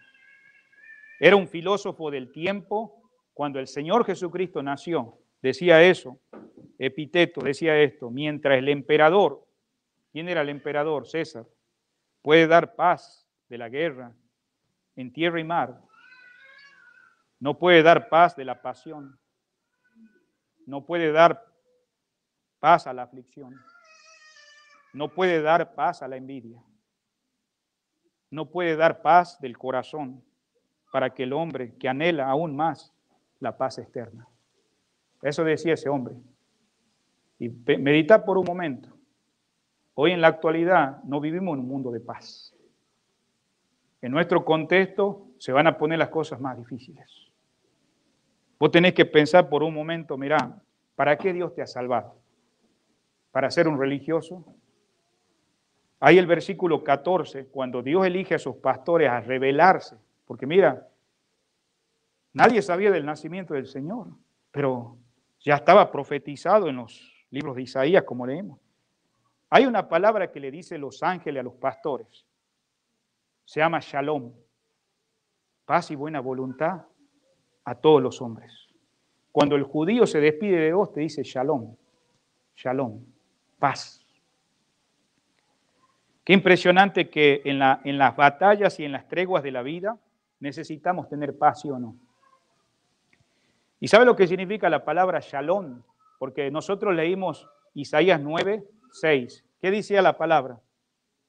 S1: Era un filósofo del tiempo cuando el Señor Jesucristo nació. Decía eso, Epicteto decía esto, mientras el emperador, ¿quién era el emperador? César, puede dar paz de la guerra en tierra y mar, no puede dar paz de la pasión, no puede dar paz a la aflicción, no puede dar paz a la envidia, no puede dar paz del corazón para que el hombre que anhela aún más la paz externa. Eso decía ese hombre. Y medita por un momento. Hoy en la actualidad no vivimos en un mundo de paz. En nuestro contexto se van a poner las cosas más difíciles. Vos tenés que pensar por un momento, mirá, ¿para qué Dios te ha salvado? ¿Para ser un religioso? Ahí el versículo 14, cuando Dios elige a sus pastores a revelarse, porque mira, nadie sabía del nacimiento del Señor, pero ya estaba profetizado en los libros de Isaías, como leemos. Hay una palabra que le dice los ángeles a los pastores, se llama Shalom, paz y buena voluntad a todos los hombres. Cuando el judío se despide de vos, te dice Shalom, Shalom, paz. Qué impresionante que en las batallas y en las treguas de la vida necesitamos tener paz, ¿sí o no? ¿Y sabe lo que significa la palabra Shalom? Porque nosotros leímos Isaías 9, 6. ¿Qué decía la palabra?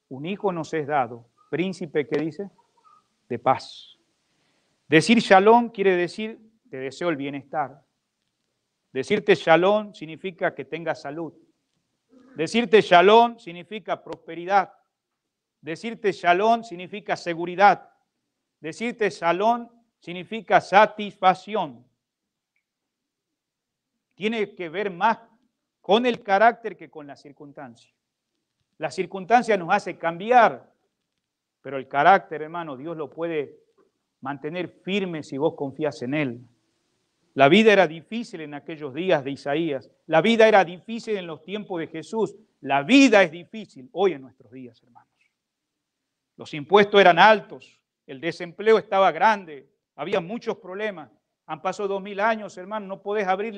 S1: Un hijo nos es dado. Príncipe, ¿qué dice? De paz. Decir Shalom quiere decir te deseo el bienestar. Decirte Shalom significa que tengas salud. Decirte Shalom significa prosperidad. Decirte Shalom significa seguridad. Decirte Shalom significa satisfacción. Tiene que ver más con el carácter que con la circunstancia. La circunstancia nos hace cambiar, pero el carácter, hermano, Dios lo puede mantener firme si vos confías en Él. La vida era difícil en aquellos días de Isaías. La vida era difícil en los tiempos de Jesús. La vida es difícil hoy en nuestros días, hermanos. Los impuestos eran altos, el desempleo estaba grande, había muchos problemas. Han pasado 2000 años, hermano, no podés abrir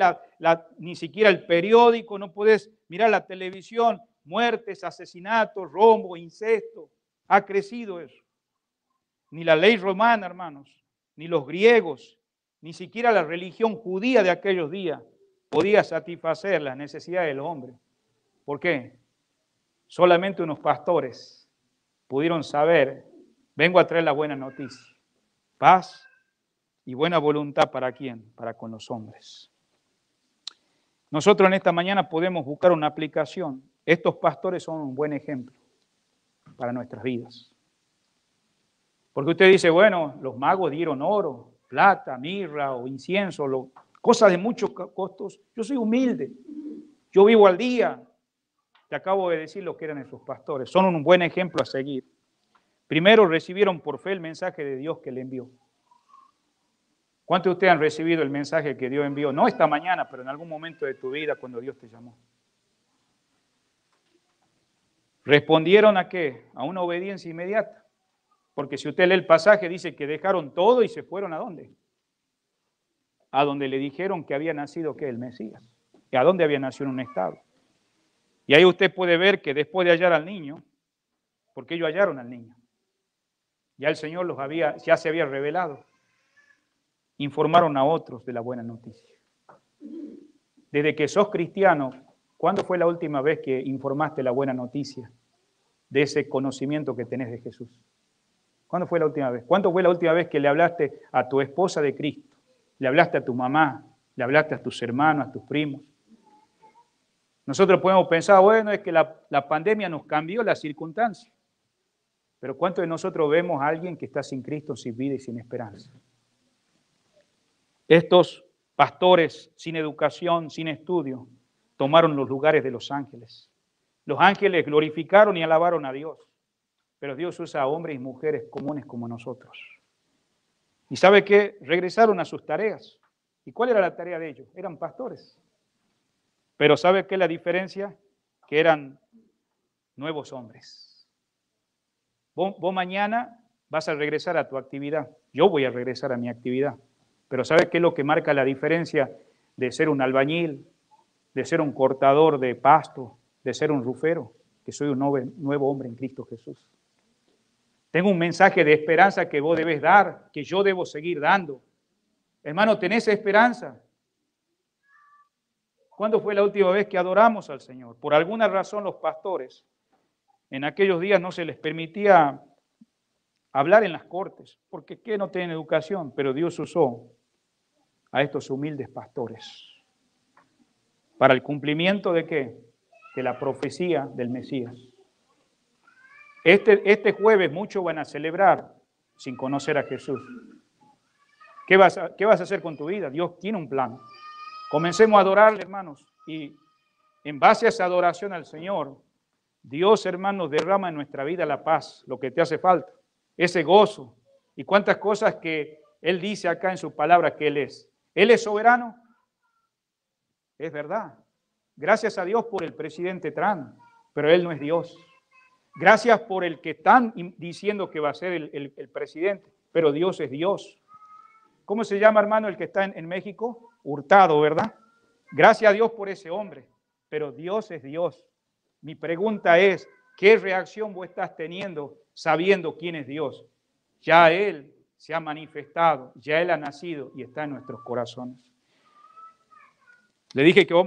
S1: ni siquiera el periódico, no podés mirar la televisión, muertes, asesinatos, robo, incesto. Ha crecido eso. Ni la ley romana, hermanos, ni los griegos, ni siquiera la religión judía de aquellos días podía satisfacer las necesidades del hombre. ¿Por qué? Solamente unos pastores pudieron saber, vengo a traer la buena noticia, paz y buena voluntad ¿para quién? Para con los hombres. Nosotros en esta mañana podemos buscar una aplicación. Estos pastores son un buen ejemplo para nuestras vidas. Porque usted dice, bueno, los magos dieron oro, plata, mirra o incienso, cosas de muchos costos. Yo soy humilde, yo vivo al día. Te acabo de decir lo que eran esos pastores. Son un buen ejemplo a seguir. Primero recibieron por fe el mensaje de Dios que le envió. ¿Cuántos de ustedes han recibido el mensaje que Dios envió? No esta mañana, pero en algún momento de tu vida cuando Dios te llamó. ¿Respondieron a qué? A una obediencia inmediata. Porque si usted lee el pasaje, dice que dejaron todo y se fueron ¿a dónde? A donde le dijeron que había nacido, ¿qué? El Mesías. ¿Y a dónde había nacido? En un estado. Y ahí usted puede ver que después de hallar al niño, porque ellos hallaron al niño, ya el Señor ya se había revelado, informaron a otros de la buena noticia. Desde que sos cristiano, ¿cuándo fue la última vez que informaste la buena noticia de ese conocimiento que tenés de Jesús? ¿Cuándo fue la última vez? ¿Cuándo fue la última vez que le hablaste a tu esposa de Cristo? ¿Le hablaste a tu mamá? ¿Le hablaste a tus hermanos, a tus primos? Nosotros podemos pensar, bueno, es que la pandemia nos cambió las circunstancias. Pero ¿cuántos de nosotros vemos a alguien que está sin Cristo, sin vida y sin esperanza? Estos pastores sin educación, sin estudio, tomaron los lugares de los ángeles. Los ángeles glorificaron y alabaron a Dios. Pero Dios usa a hombres y mujeres comunes como nosotros. ¿Y sabe qué? Regresaron a sus tareas. ¿Y cuál era la tarea de ellos? Eran pastores. Pero ¿sabe qué es la diferencia? Que eran nuevos hombres. Vos mañana vas a regresar a tu actividad. Yo voy a regresar a mi actividad. Pero ¿sabe qué es lo que marca la diferencia de ser un albañil, de ser un cortador de pasto, de ser un rufero? Que soy un nuevo hombre en Cristo Jesús. Tengo un mensaje de esperanza que vos debes dar, que yo debo seguir dando. Hermano, ¿tenés esperanza? ¿Cuándo fue la última vez que adoramos al Señor? Por alguna razón los pastores en aquellos días no se les permitía hablar en las cortes, porque ¿qué? No tienen educación, pero Dios usó a estos humildes pastores para el cumplimiento ¿de qué? De la profecía del Mesías. Este jueves muchos van a celebrar sin conocer a Jesús. ¿Qué vas a hacer con tu vida? Dios tiene un plan. Comencemos a adorarle, hermanos, y en base a esa adoración al Señor, Dios, hermanos, derrama en nuestra vida la paz, lo que te hace falta, ese gozo. Y cuántas cosas que Él dice acá en su palabra que Él es. Él es soberano. Es verdad. Gracias a Dios por el presidente Trump, pero Él no es Dios. Gracias por el que están diciendo que va a ser el presidente, pero Dios es Dios. ¿Cómo se llama, hermano, el que está en México? Hurtado, ¿verdad? Gracias a Dios por ese hombre, pero Dios es Dios. Mi pregunta es, ¿qué reacción vos estás teniendo sabiendo quién es Dios? Ya Él se ha manifestado, ya Él ha nacido y está en nuestros corazones. Le dije que vamos